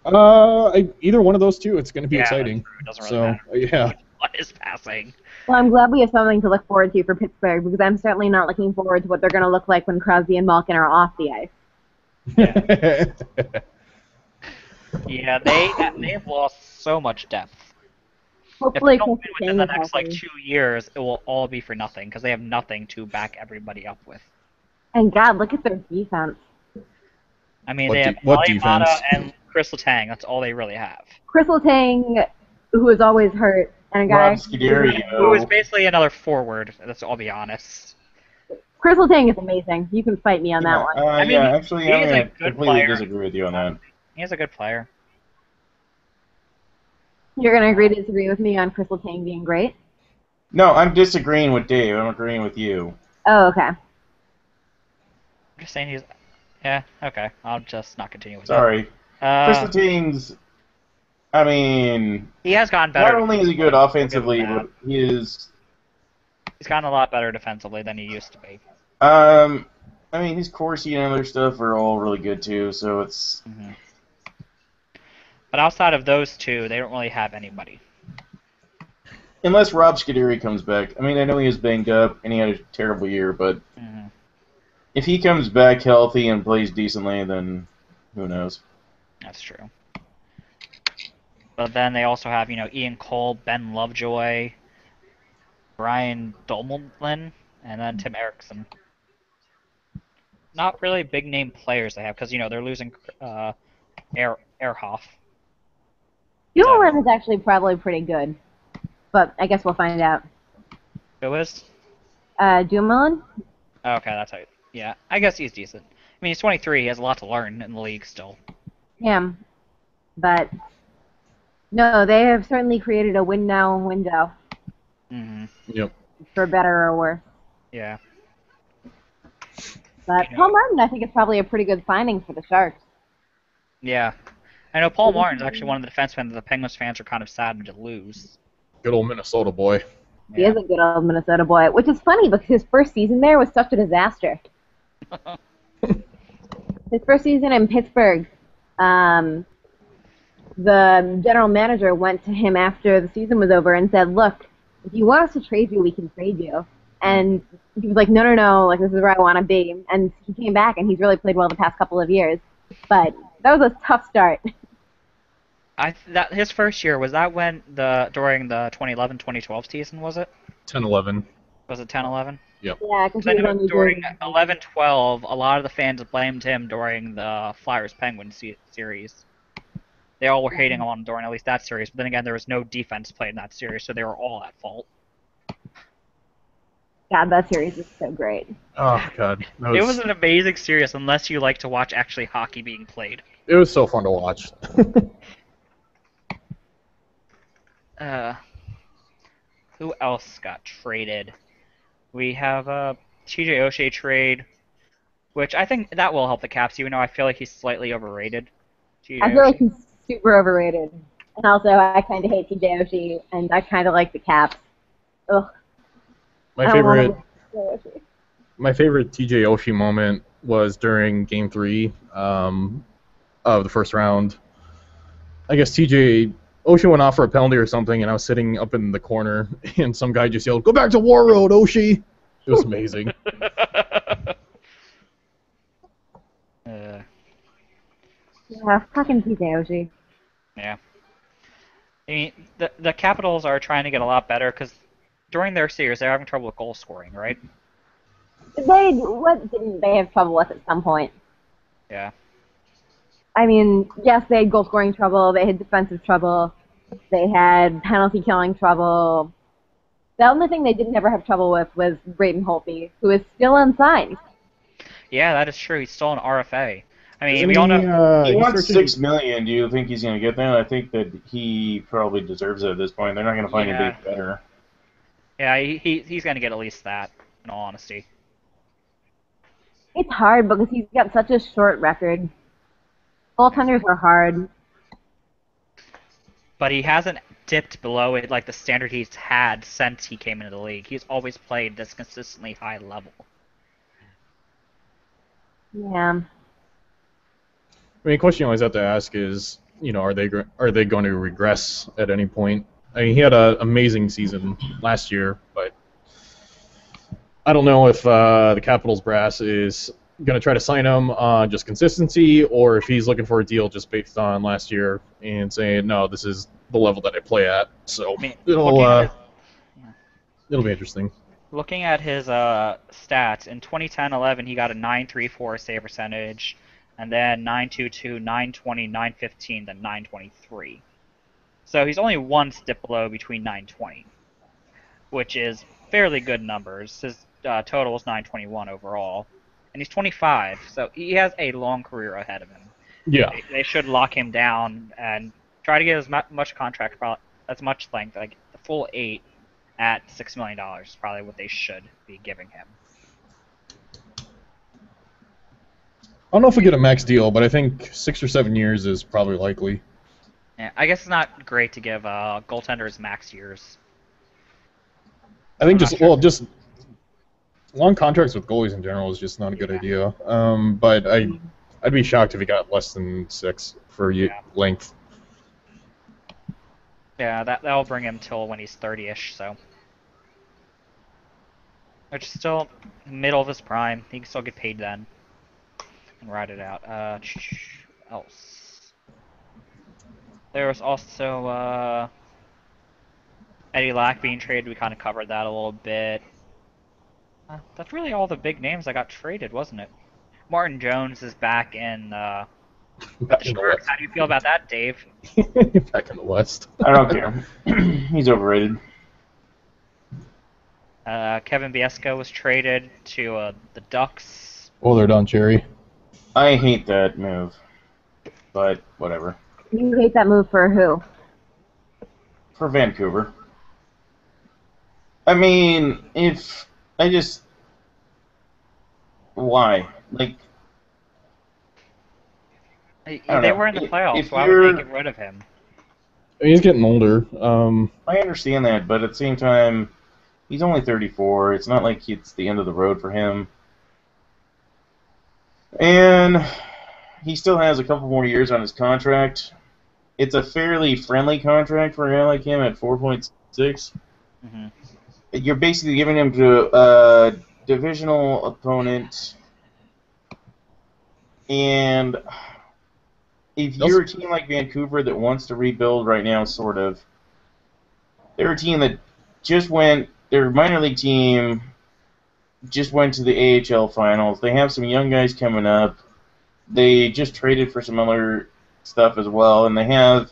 Either one of those two, it's going to be exciting. It doesn't really matter. Yeah. What is passing? Well, I'm glad we have something to look forward to for Pittsburgh, because I'm certainly not looking forward to what they're going to look like when Crosby and Malkin are off the ice. Yeah, they've lost so much depth. Hopefully, they don't win Chris within Tang the is next like healthy. 2 years, it will all be for nothing because they have nothing to back everybody up with. And God, look at their defense. I mean, they have What Ali Amata defense? and Crystal Tang. That's all they really have. Crystal Tang, who is always hurt, and a Rob guy Who is Scuderio. basically another forward. That's I'll be honest. Crystal Tang is amazing. You can fight me on that Yeah, one. I mean, yeah. Actually, I'm he's a gonna good completely player. disagree with you on that. He's a good player. You're gonna agree to disagree with me on Crystal Tang being great? No, I'm disagreeing with Dave. I'm agreeing with you. Oh, okay. I'm just saying he's. Yeah, okay. I'll just not continue with Sorry. that. Crystal Tang's. I mean, He has gotten better. not only is he good defensively, offensively, we'll give him but he is. that. He's gotten a lot better defensively than he used to be. I mean, his Corsi and other stuff are all really good too. So it's. Mm-hmm. But outside of those two, they don't really have anybody. Unless Rob Scuderi comes back. I mean, I know he was banged up and he had a terrible year, but Mm-hmm. if he comes back healthy and plays decently, then who knows? That's true. But then they also have, Ian Cole, Ben Lovejoy, Brian Dumoulin, and then Tim Erickson. Not really big name players they have because they're losing Ehrhoff. Dumoulin is actually probably pretty good, but I guess we'll find out. Who is? Dumoulin? Okay, that's how. Yeah, I guess he's decent. I mean, he's 23. He has a lot to learn in the league still. Yeah, but no, they have certainly created a win now window. Mm-hmm. Yep. For better or worse. Yeah. But Paul Martin, I think, is probably a pretty good signing for the Sharks. Yeah. I know Paul Martin's actually one of the defensemen that the Penguins fans are kind of saddened to lose. Good old Minnesota boy. He is a good old Minnesota boy, which is funny because his first season there was such a disaster. His first season in Pittsburgh, the general manager went to him after the season was over and said, "Look, if you want us to trade you, we can trade you." And he was like, "No, like this is where I want to be." And he came back, and he's really played well the past couple of years. But that was a tough start. His first year was that during the 2011-2012 season, was it? 10-11. Was it 10-11? Yep. Yeah, because I know during 11-12, a lot of the fans blamed him during the Flyers-Penguins series. They all were hating on him during at least that series, but then again, there was no defense played in that series, so they were all at fault. God, that series is so great. Oh god, It was an amazing series, unless you like to watch actually hockey being played. It was so fun to watch. Who else got traded? We have a TJ Oshie trade, which I think that will help the Caps, even though I feel like he's slightly overrated. I feel like he's super overrated. And also, I kind of hate TJ Oshie, and I kind of like the Caps. Ugh. My favorite TJ Oshie moment was during Game 3 of the first round. I guess TJ Oshie went off for a penalty or something, and I was sitting up in the corner, and some guy just yelled, "Go back to War Road, Oshie!" It was amazing. Yeah, fucking TJ Oshie. Yeah. I mean, the Capitals are trying to get a lot better because during their series they're having trouble with goal scoring, right? What didn't they have trouble with at some point? Yeah. I mean, yes, they had goal scoring trouble, they had defensive trouble, they had penalty killing trouble. The only thing they didn't ever have trouble with was Braden Holtby, who is still unsigned. Yeah, that is true. He's still an RFA. I mean, Isn't we all know. He wants $6 million. Do you think he's going to get that? I think that he probably deserves it at this point. They're not going to find anybody better. Yeah, he's going to get at least that, in all honesty. It's hard because he's got such a short record. Goaltenders are hard. But he hasn't dipped below it like the standard he's had since he came into the league. He's always played this consistently high level. Yeah. I mean, a question you always have to ask is, are they going to regress at any point? I mean, he had an amazing season last year, but I don't know if the Capitals brass is going to try to sign him on just consistency, or if he's looking for a deal just based on last year and saying, no, this is the level that I play at. So I mean, it'll be interesting. looking at his stats, in 2010-11 he got a 934 save percentage, and then 922, 920, 915, then 923. So he's only one step below between 920, which is fairly good numbers. His total is 921 overall, and he's 25, so he has a long career ahead of him. Yeah. They should lock him down and try to get as much contract, as much length, like the full 8 at $6 million is probably what they should be giving him. I don't know if we get a max deal, but I think 6 or 7 years is probably likely. Yeah, I guess it's not great to give goaltenders max years. I think just long contracts with goalies in general is just not a good idea. But I'd be shocked if he got less than 6 for length. Yeah, that'll bring him till when he's 30-ish, so. Which is still middle of his prime. He can still get paid then. And ride it out. Else. There was also Eddie Lack being traded. We kind of covered that a little bit. That's really all the big names that got traded, wasn't it? Martin Jones is back in Back the in the Sharks. West. How do you feel about that, Dave? Back in the West. I don't care. He's overrated. Kevin Biesco was traded to the Ducks. Oh, they're done, Jerry. I hate that move, but whatever. You hate that move for who? For Vancouver. I mean, why? Like, They know. were in the playoffs. If Why would they get rid of him? He's getting older. I understand that, but at the same time, he's only 34. It's not like it's the end of the road for him. And he still has a couple more years on his contract. It's a fairly friendly contract for a guy like him at 4.6. Mm-hmm. You're basically giving him to a divisional opponent. And if you're a team like Vancouver that wants to rebuild right now, sort of, they're a team that their minor league team just went to the AHL finals. They have some young guys coming up. They just traded for some other stuff as well, and they have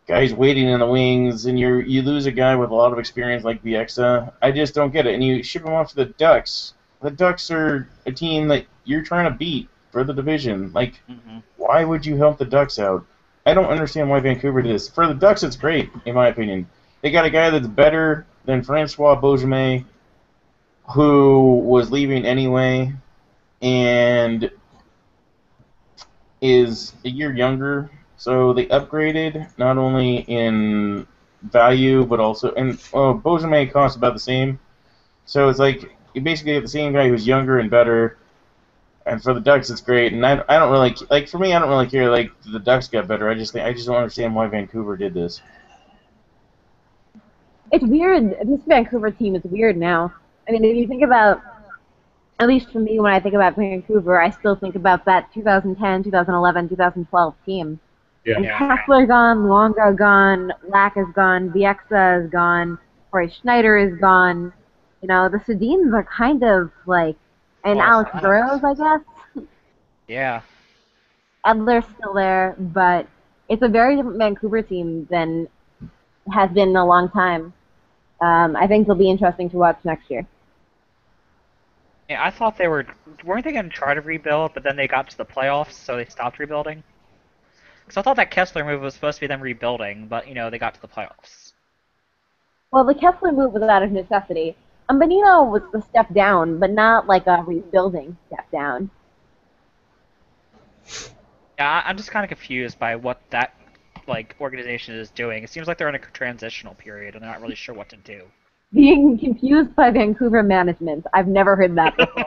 guys waiting in the wings, and you lose a guy with a lot of experience like Bieksa. I just don't get it. And you ship him off to the Ducks. The Ducks are a team that you're trying to beat for the division. Like, why would you help the Ducks out? I don't understand why Vancouver did this. For the Ducks, it's great, in my opinion. They got a guy that's better than Francois Beauchemin, who was leaving anyway, and is a year younger. So they upgraded not only in value, but also, and Beauchemin costs about the same. So it's like you basically have the same guy who's younger and better. And for the Ducks, it's great. And I don't really like. For me, I don't really care. Like the Ducks got better. I just don't understand why Vancouver did this. It's weird. This Vancouver team is weird now. I mean, if you think about, at least for me, when I think about Vancouver, I still think about that 2010, 2011, 2012 team. Yeah. And Kessler gone, Luongo gone, Lack is gone, Bieksa is gone, Corey Schneider is gone. You know, the Sedins are kind of like, and Alex Burrows, I guess. Yeah. Edler's still there, but it's a very different Vancouver team than has been in a long time. I think it'll be interesting to watch next year. Yeah, I thought weren't they going to try to rebuild, but then they got to the playoffs, so they stopped rebuilding? Because I thought that Kessler move was supposed to be them rebuilding, but, they got to the playoffs. Well, the Kessler move was out of necessity. Benino was the step down, but not like a rebuilding step down. Yeah, I'm just kind of confused by what that organization is doing. It seems like they're in a transitional period, and they're not really sure what to do. Being confused by Vancouver management. I've never heard that before.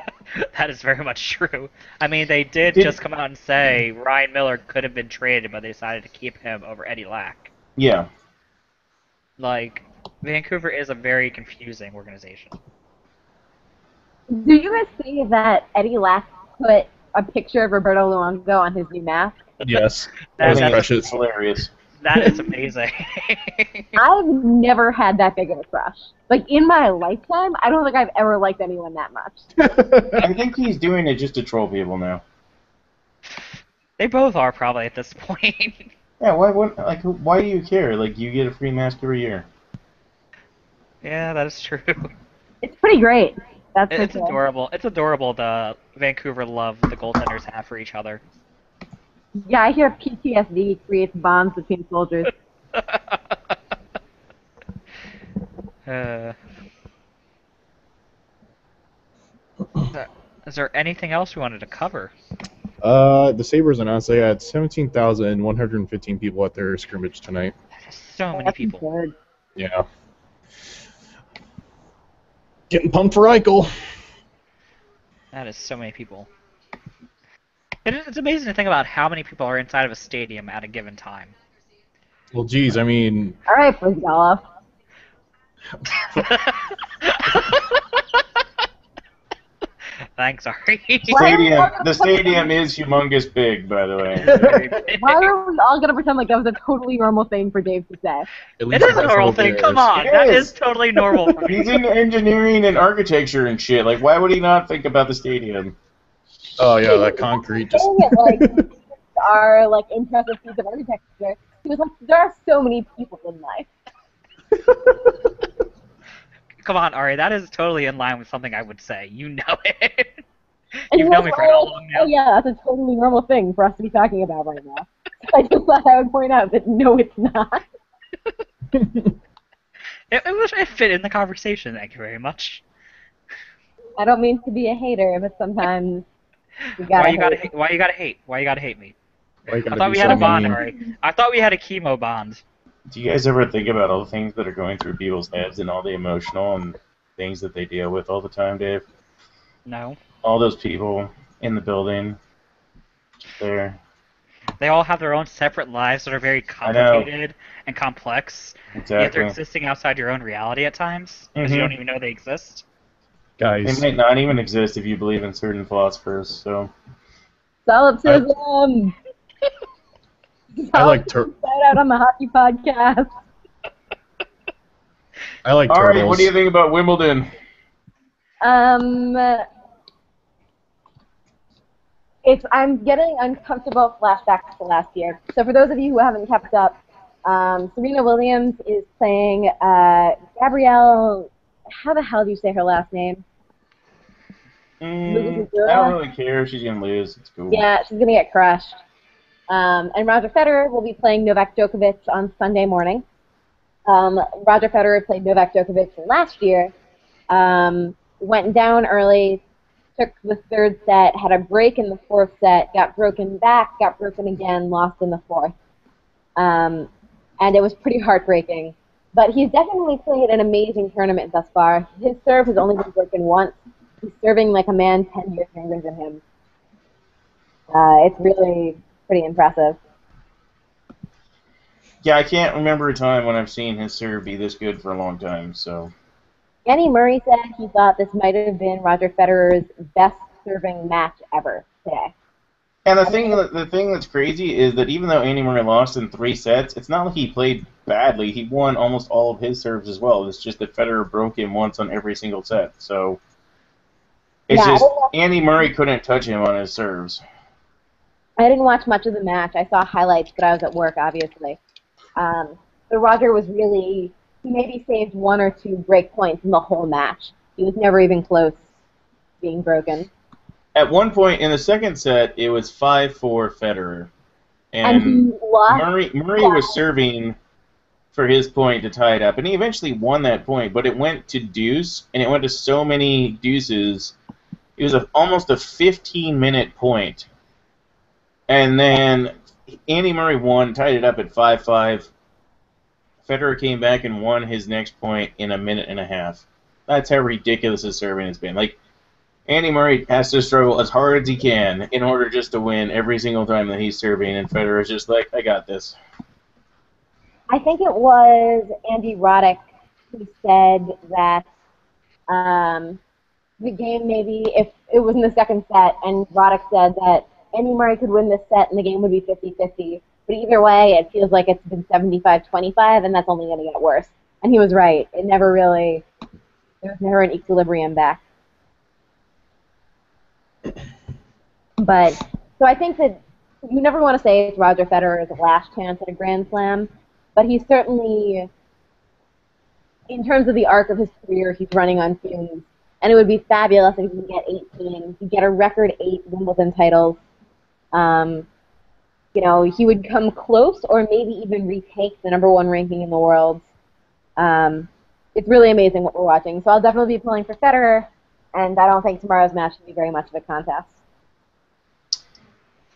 That is very much true. I mean, they did just come out and say Ryan Miller could have been traded, but they decided to keep him over Eddie Lack. Yeah. Vancouver is a very confusing organization. Do you guys see that Eddie Lack put a picture of Roberto Luongo on his new mask? Yes. That's Precious. Hilarious. That is amazing. I've never had that big of a crush. Like, in my lifetime, I don't think I've ever liked anyone that much. I think he's doing it just to troll people now. They both are probably at this point. Yeah, why do you care? Like, you get a free mask every year. Yeah, that is true. It's pretty great. That's for It's sure. adorable. It's adorable the Vancouver love the goaltenders have for each other. Yeah, I hear PTSD creates bonds between soldiers. Is there anything else we wanted to cover? The Sabres announced they had 17,115 people at their scrimmage tonight. That is so many That's people. good. Yeah. Getting pumped for Eichel. That is so many people. It's amazing to think about how many people are inside of a stadium at a given time. Well, geez, I mean, All right, Brizgalov. Thanks, Ari. The stadium is humongous big, by the way. Why are we all going to pretend like that was a totally normal thing for Dave to say? at It least is a that's normal what thing. it Come is. on, It that is. is totally normal for me. He's in engineering and architecture and shit. Like, why would he not think about the stadium? Oh yeah, that concrete just. Saying it like our like impressive piece of architecture. He was like, there are so many people in life. Come on, Ari, that is totally in line with something I would say. You know it. And You've he known was me for how like, long now? oh yeah, that's a totally normal thing for us to be talking about right now. So I just thought I would point out that no, it's not. It fit in the conversation. Thank you very much. I don't mean to be a hater, but sometimes you Why gotta you hate. gotta hate? Why you gotta hate me? Why you I gotta thought be we had so a bond, mean? Ari. I thought we had a chemo bond. Do you guys ever think about all the things that are going through people's heads and all the emotional and things that they deal with all the time, Dave? No. All those people in the building, just there. They all have their own separate lives that are very I know. complicated and complex. Yet they're Exactly. existing outside your own reality at times, because you Mhm. don't even know they exist. They Guys, might not even exist if you believe in certain philosophers. So Solipsism! I like tur- Shout out on the hockey podcast. I like All right, turtles. what do you think about Wimbledon? I'm getting uncomfortable flashbacks to last year. So for those of you who haven't kept up, Serena Williams is playing Gabrielle. How the hell do you say her last name? I don't really care. She's gonna lose. It's cool. Yeah, she's gonna get crushed. And Roger Federer will be playing Novak Djokovic on Sunday morning. Roger Federer played Novak Djokovic last year. Went down early, took the third set, had a break in the fourth set, got broken back, got broken again, lost in the fourth. And it was pretty heartbreaking. But he's definitely played an amazing tournament thus far. His serve has only been broken once. He's serving like a man 10 years younger than him. It's really pretty impressive. Yeah, I can't remember a time when I've seen his serve be this good for a long time. So Andy Murray said he thought this might have been Roger Federer's best serving match ever today. And the thing that's crazy is that even though Andy Murray lost in 3 sets, it's not like he played badly. He won almost all of his serves as well. It's just that Federer broke him once on every single set. So it's Yeah, just Andy Murray couldn't touch him on his serves. I didn't watch much of the match. I saw highlights, but I was at work, obviously. But Roger was really, he maybe saved 1 or 2 break points in the whole match. He was never even close to being broken. At one point in the second set, it was 5-4 Federer. And he lost. Murray was serving for his point to tie it up, and he eventually won that point, but it went to deuce, and it went to so many deuces. It was almost a 15-minute point. And then Andy Murray won, tied it up at 5-5. Federer came back and won his next point in a minute and a half. That's how ridiculous his serving has been. Like, Andy Murray has to struggle as hard as he can in order just to win every single time that he's serving, and Federer's just like, I got this. I think it was Andy Roddick who said that the game maybe, if it was in the second set, and Roddick said that Andy Murray could win this set and the game would be 50-50, But either way, it feels like it's been 75-25, and that's only going to get worse. And he was right. There was never an equilibrium back. But, so I think that you never want to say it's Roger Federer's last chance at a Grand Slam, but he's certainly, in terms of the arc of his career, he's running on fumes. And it would be fabulous if he could get 18. He'd get a record 8 Wimbledon titles. He would come close or maybe even retake the #1 ranking in the world. It's really amazing what we're watching. So I'll definitely be pulling for Federer, and I don't think tomorrow's match will be very much of a contest.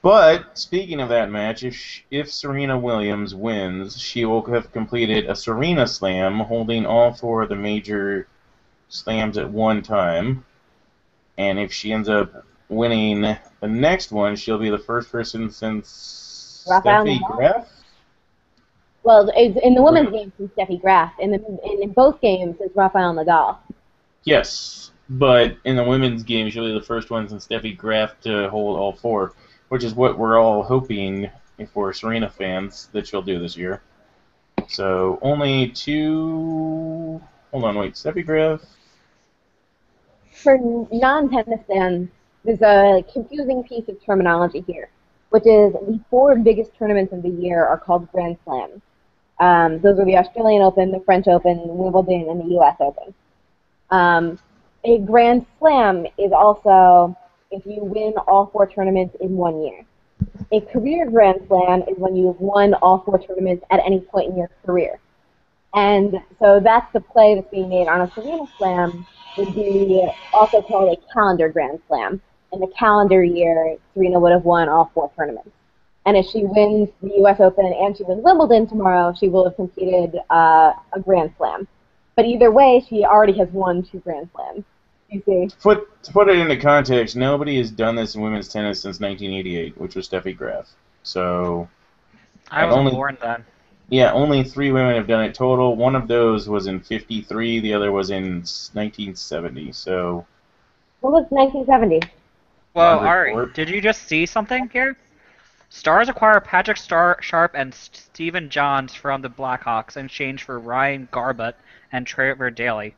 But, speaking of that match, if Serena Williams wins, she will have completed a Serena Slam, holding all 4 of the major slams at one time. And if she ends up winning the next one, she'll be the first person since Steffi Graf? Well, in the women's game, it's Steffi Graf. In both games, it's Rafael Nadal. Yes, but in the women's game, she'll be the first one since Steffi Graf to hold all 4. Which is what we're all hoping, if we're Serena fans, that she'll do this year. So, only 2... Hold on, wait. Steffi Graf? For non-tennis fans, there's a confusing piece of terminology here, which is the 4 biggest tournaments of the year are called Grand Slams. Those are the Australian Open, the French Open, Wimbledon, and the U.S. Open. A Grand Slam is also if you win all 4 tournaments in 1 year. A career Grand Slam is when you've won all 4 tournaments at any point in your career. And so that's the play that's being made on a Serena Slam would be also called a calendar Grand Slam. In the calendar year, Serena would have won all 4 tournaments. And if she wins the U.S. Open and she wins Wimbledon tomorrow, she will have completed a Grand Slam. But either way, she already has won 2 Grand Slams. You see? To put it into context, nobody has done this in women's tennis since 1988, which was Steffi Graf. So I wasn't born then. Yeah, only 3 women have done it total. One of those was in '53, the other was in 1970. So. What was 1970? Well, Ari, did you just see something here? Stars acquire Patrick Sharp and Stephen Johns from the Blackhawks in exchange for Ryan Garbutt and Trevor Daley.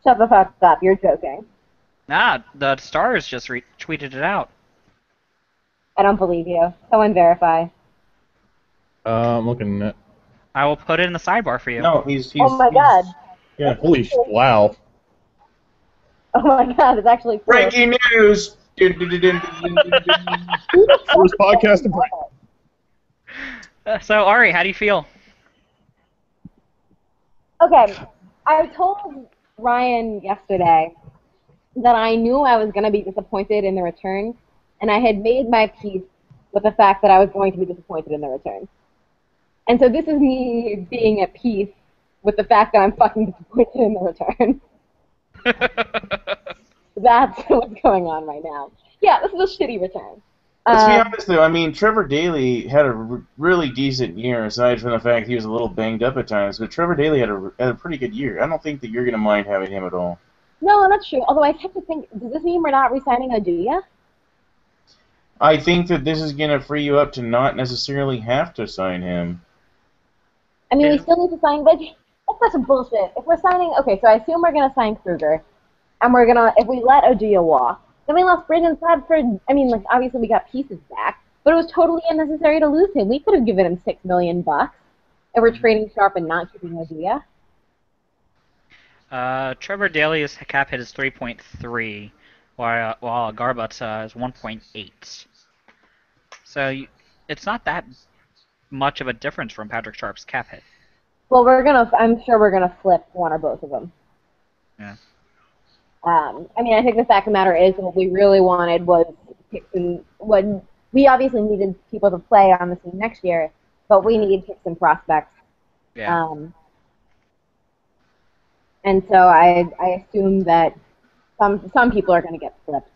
Shut the fuck up, you're joking. Nah, the Stars just tweeted it out. I don't believe you. Someone verify. I'm looking at... I will put it in the sidebar for you. No, he's oh my god. Yeah, holy wow. Oh my god, it's actually true. Breaking news! First podcast to break. So, Ari, how do you feel? Okay, I told Ryan yesterday that I knew I was going to be disappointed in the return, and I had made my peace with the fact that I was going to be disappointed in the return. And so this is me being at peace with the fact that I'm fucking disappointed in the return. That's what's going on right now. Yeah, this is a shitty return. Let's be honest, though. I mean, Trevor Daley had a really decent year, aside from the fact he was a little banged up at times. But Trevor Daley had a pretty good year. I don't think that you're going to mind having him at all. No, that's true. Although I have to think, does this mean we're not re-signing Oduya? I think that this is going to free you up to not necessarily have to sign him. I mean, we still need to sign, but that's such a bullshit. If we're signing, okay, so I assume we're going to sign Kruger, and we're going to, if we let Oduya walk, then we lost Bridgen Sadford. I mean, like, obviously we got pieces back, but it was totally unnecessary to lose him. We could have given him $6 million if we're trading Sharp and not keeping Oduya. Trevor Daley's cap hit is 3.3, while Garbutt's is 1.8. So it's not that much of a difference from Patrick Sharp's cap hit. Well, I'm sure we're gonna flip one or both of them. Yeah. I mean, I think the fact of the matter is what we really wanted was we obviously needed people to play on the team next year, but we needed picks and prospects. Yeah. And so I assume that some people are going to get flipped.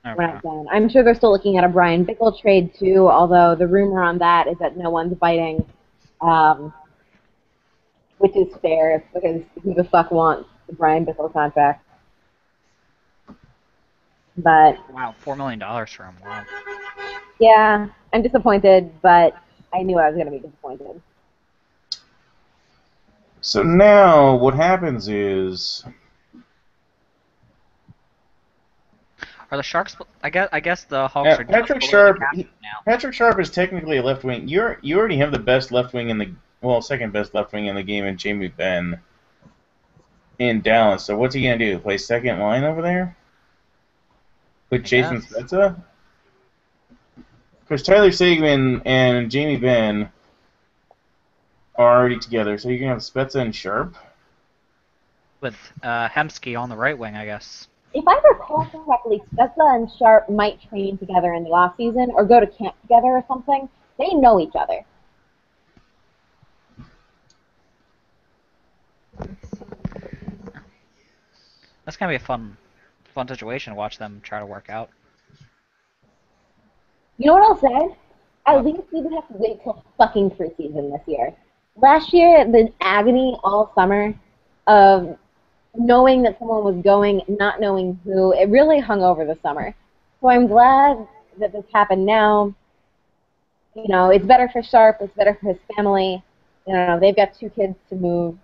Okay. We're not done. I'm sure they're still looking at a Brian Bickle trade too, although the rumor on that is that no one's biting, which is fair because who the fuck wants the Brian Bickle contract? But Wow, $4 million for him. Wow. yeah, I'm disappointed, but I knew I was going to be disappointed. So now what happens is Are the Sharks? I guess the Hawks are just Patrick below Sharp. the cap now. Patrick Sharp is technically a left wing. You already have the best left wing in the second best left wing in the game in Jamie Benn in Dallas. So what's he gonna do? Play second line over there with Jason guess. Spezza? Because Tyler Seguin and Jamie Benn are already together, so you can have Spezza and Sharp. With Hemsky on the right wing, I guess. If I recall correctly, Spezza and Sharp might train together in the off season or go to camp together or something. They know each other. That's gonna be a fun situation to watch them try to work out. You know what I'll say? At What? least we would have to wait till fucking preseason this year. Last year, the agony all summer of knowing that someone was going, not knowing who, it really hung over the summer. So I'm glad that this happened now. You know, it's better for Sharp, it's better for his family. You know, they've got 2 kids to move.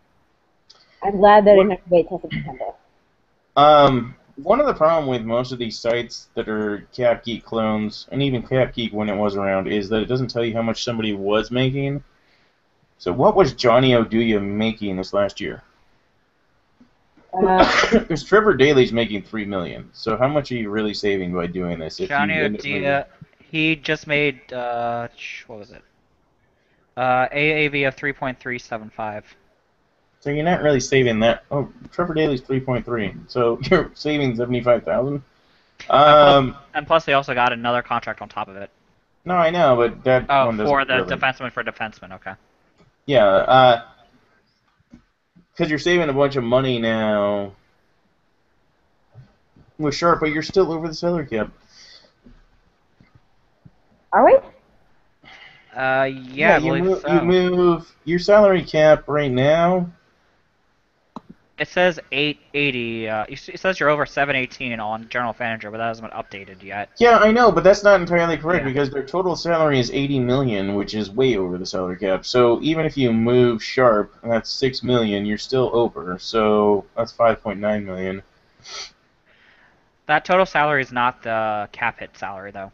I'm glad they didn't have to wait till September. One of the problem with most of these sites that are Cap Geek clones, and even Cap Geek when it was around, is that it doesn't tell you how much somebody was making. So what was Johnny Oduya making this last year? Because Trevor Daley's making $3 million. So how much are you really saving by doing this? If Johnny you end up Oduya, he just made what was it? AAV of 3.375. So you're not really saving that. Oh, Trevor Daley's 3.3. So you're saving 75,000. And plus, they also got another contract on top of it. No, I know, but that Oh, one doesn't for the really. defenseman. Okay. Yeah, because you're saving a bunch of money now with Sharp, but you're still over the salary cap. Are we? Yeah, I believe you so. move your salary cap right now. It says 880. It says you're over 718 on General Manager, but that hasn't been updated yet. Yeah, I know, but that's not entirely correct Yeah. because their total salary is $80 million, which is way over the salary cap. So even if you move Sharp, and that's $6 million, you're still over. So that's $5.9 million. That total salary is not the cap hit salary, though.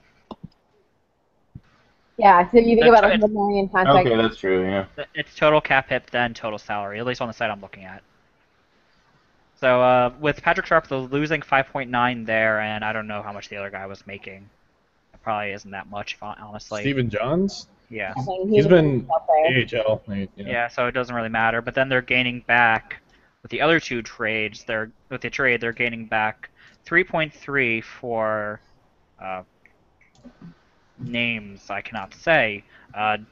Yeah, so you think That's about right. $100 million contract. Okay, that's true. Yeah. It's total cap hit, then total salary, at least on the site I'm looking at. So with Patrick Sharp losing 5.9 there, and I don't know how much the other guy was making. It probably isn't that much, honestly. Steven Johns? Yeah. I think He's been out there. AHL. Yeah, so it doesn't really matter. But then they're gaining back with the other 2 trades. They're gaining back 3.3 for names I cannot say,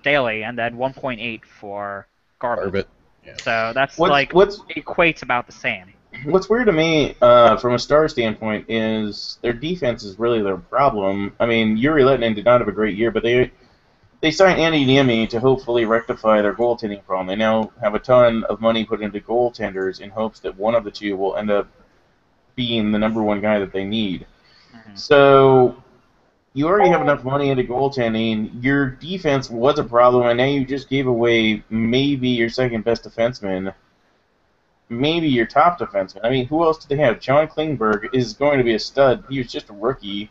Daly, and then 1.8 for Garbett. Yeah. So that's What's equates about the same. What's weird to me, from a Star standpoint, is their defense is really their problem. I mean, Yuri Lettinen did not have a great year, but they signed Andy Niemi to hopefully rectify their goaltending problem. They now have a ton of money put into goaltenders in hopes that one of the 2 will end up being the number 1 guy that they need. Mm-hmm. So you already have enough money into goaltending. Your defense was a problem, and now you just gave away maybe your second best defenseman. Maybe your top defenseman. I mean, who else do they have? John Klingberg is going to be a stud. He was just a rookie.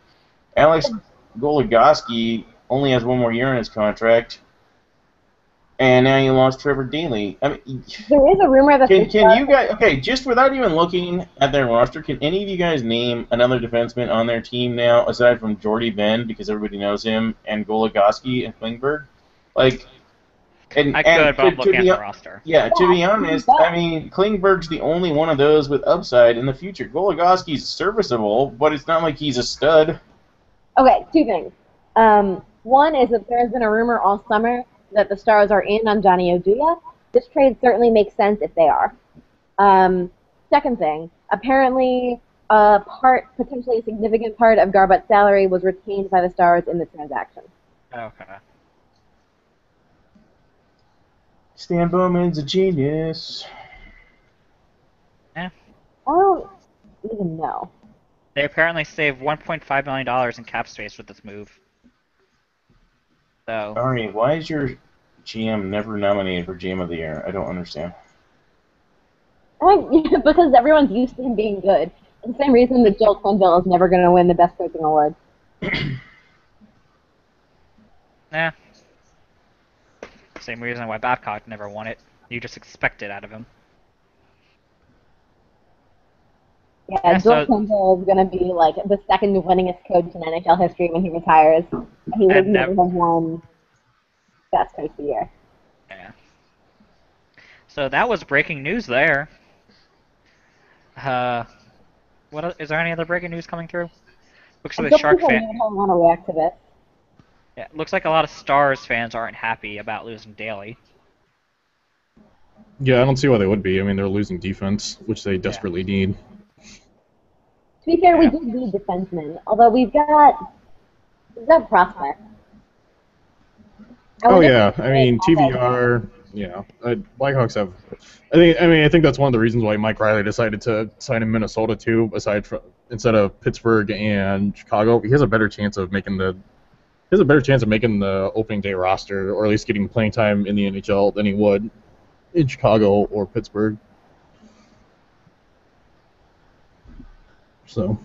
Alex Goligoski only has 1 more year on his contract. And now you lost Trevor Daley. I mean, There is a rumor that can you guys, okay, just without even looking at their roster, can any of you guys name another defenseman on their team now, aside from Jordy Ben, because everybody knows him, and Goligoski and Klingberg? Like, I could, but I'm looking at the roster. Yeah, to be honest, I mean, Klingberg's the only one of those with upside in the future. Goligoski's serviceable, but it's not like he's a stud. Okay, 2 things. One is that there has been a rumor all summer that the Stars are in on Johnny Oduya. This trade certainly makes sense if they are. Second thing, apparently potentially a significant part of Garbutt's salary was retained by the Stars in the transaction. Okay. Stan Bowman's a genius. Yeah. I don't even know. They apparently saved $1.5 million in cap space with this move. So. Ari, why is your GM never nominated for GM of the Year? I don't understand. Because everyone's used to him being good. It's the same reason that Joel Quenneville is never going to win the Best Coaching Award. Yeah. Same reason why Babcock never won it. You just expect it out of him. Yeah, Joel Quenneville is going to be like the second winningest coach in NHL history when he retires. He would never have won Best Coach of the Year. Yeah. So that was breaking news there. Is there any other breaking news coming through? Looks like the Shark fan. I want to react to this. Yeah, looks like a lot of Stars fans aren't happy about losing Daly. Yeah, I don't see why they would be. I mean, they're losing defense, which they desperately need. To be fair, we do need defensemen, although we've got prospects. Oh yeah, I mean TVR. Yeah, Blackhawks have. I think that's one of the reasons why Mike Riley decided to sign in Minnesota too. Instead of Pittsburgh and Chicago, he has a better chance of making the opening day roster, or at least getting playing time in the NHL than he would in Chicago or Pittsburgh. So.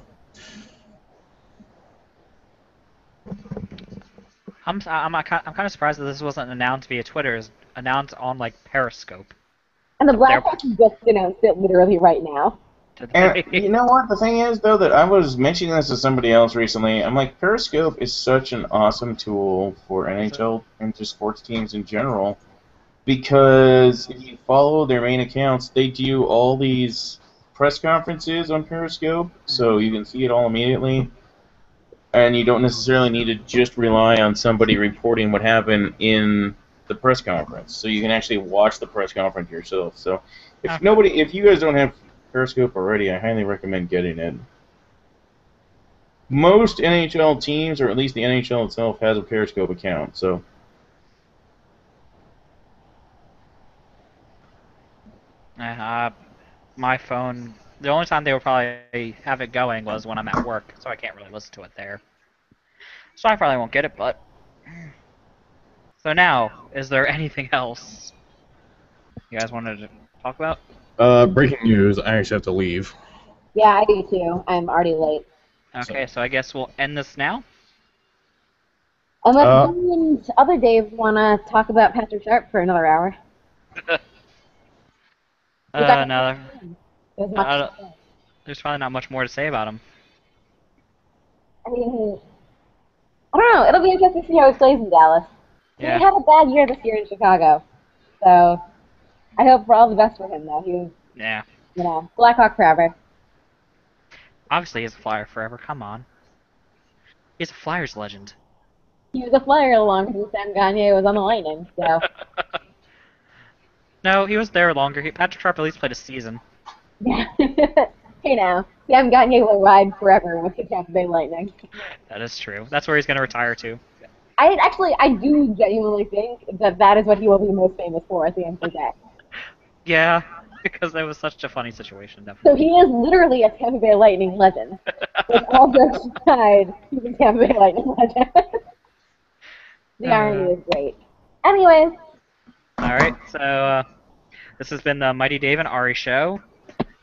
I'm kind of surprised that this wasn't announced via Twitter. It's announced on like Periscope. And the Blackhawks just announced it literally right now. And you know what? The thing is, though, that I was mentioning this to somebody else recently. I'm like, Periscope is such an awesome tool for NHL and just sports teams in general, because if you follow their main accounts, they do all these press conferences on Periscope, so you can see it all immediately. And you don't necessarily need to just rely on somebody reporting what happened in the press conference. So you can actually watch the press conference yourself. So if you guys don't have Periscope already, I highly recommend getting it. Most NHL teams, or at least the NHL itself, has a Periscope account. So. My phone. The only time they would probably have it going was when I'm at work, so I can't really listen to it there. So I probably won't get it, but. So now, is there anything else you guys wanted to talk about? Breaking news, I actually have to leave. Yeah, I do too. I'm already late. Okay, so I guess we'll end this now? Unless you and other Dave want to talk about Patrick Sharp for another hour. No. There's probably not much more to say about him. I mean, I don't know. It'll be interesting to see how he plays in Dallas. Yeah. He had a bad year this year in Chicago, so I hope for all the best for him, though. He was, Blackhawk forever. Obviously, he's a Flyer forever. Come on. He's a Flyers legend. He was a Flyer longer than Sam Gagner was on the Lightning, so. No, he was there longer. Patrick Sharp at least played a season. Yeah. Hey now, Sam Gagner will ride forever with the Tampa Bay Lightning. That is true. That's where he's going to retire to. I do genuinely think that is what he will be most famous for at the end of the day. Yeah, because that was such a funny situation. Definitely. So he is literally a Tampa Bay Lightning legend. With all jokes aside, he's a Tampa Bay Lightning legend. The irony is great. Anyways. Alright, so this has been the Mighty Dave and Ari Show.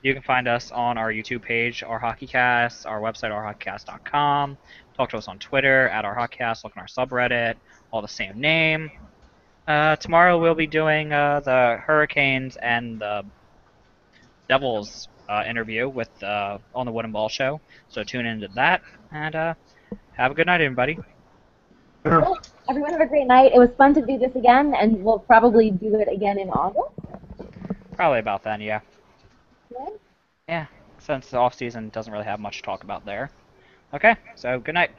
You can find us on our YouTube page, Our HockeyCast, our website, ourhockeycast.com. Talk to us on Twitter, @ourhockeycast, look on our subreddit, all the same name. Tomorrow we'll be doing the Hurricanes and the Devils interview with on the Wooden Ball Show, so tune into that, and have a good night, everybody. Well, everyone have a great night. It was fun to do this again, and we'll probably do it again in August. Probably about then, yeah. Yeah, since the off-season doesn't really have much to talk about there. Okay, so good night.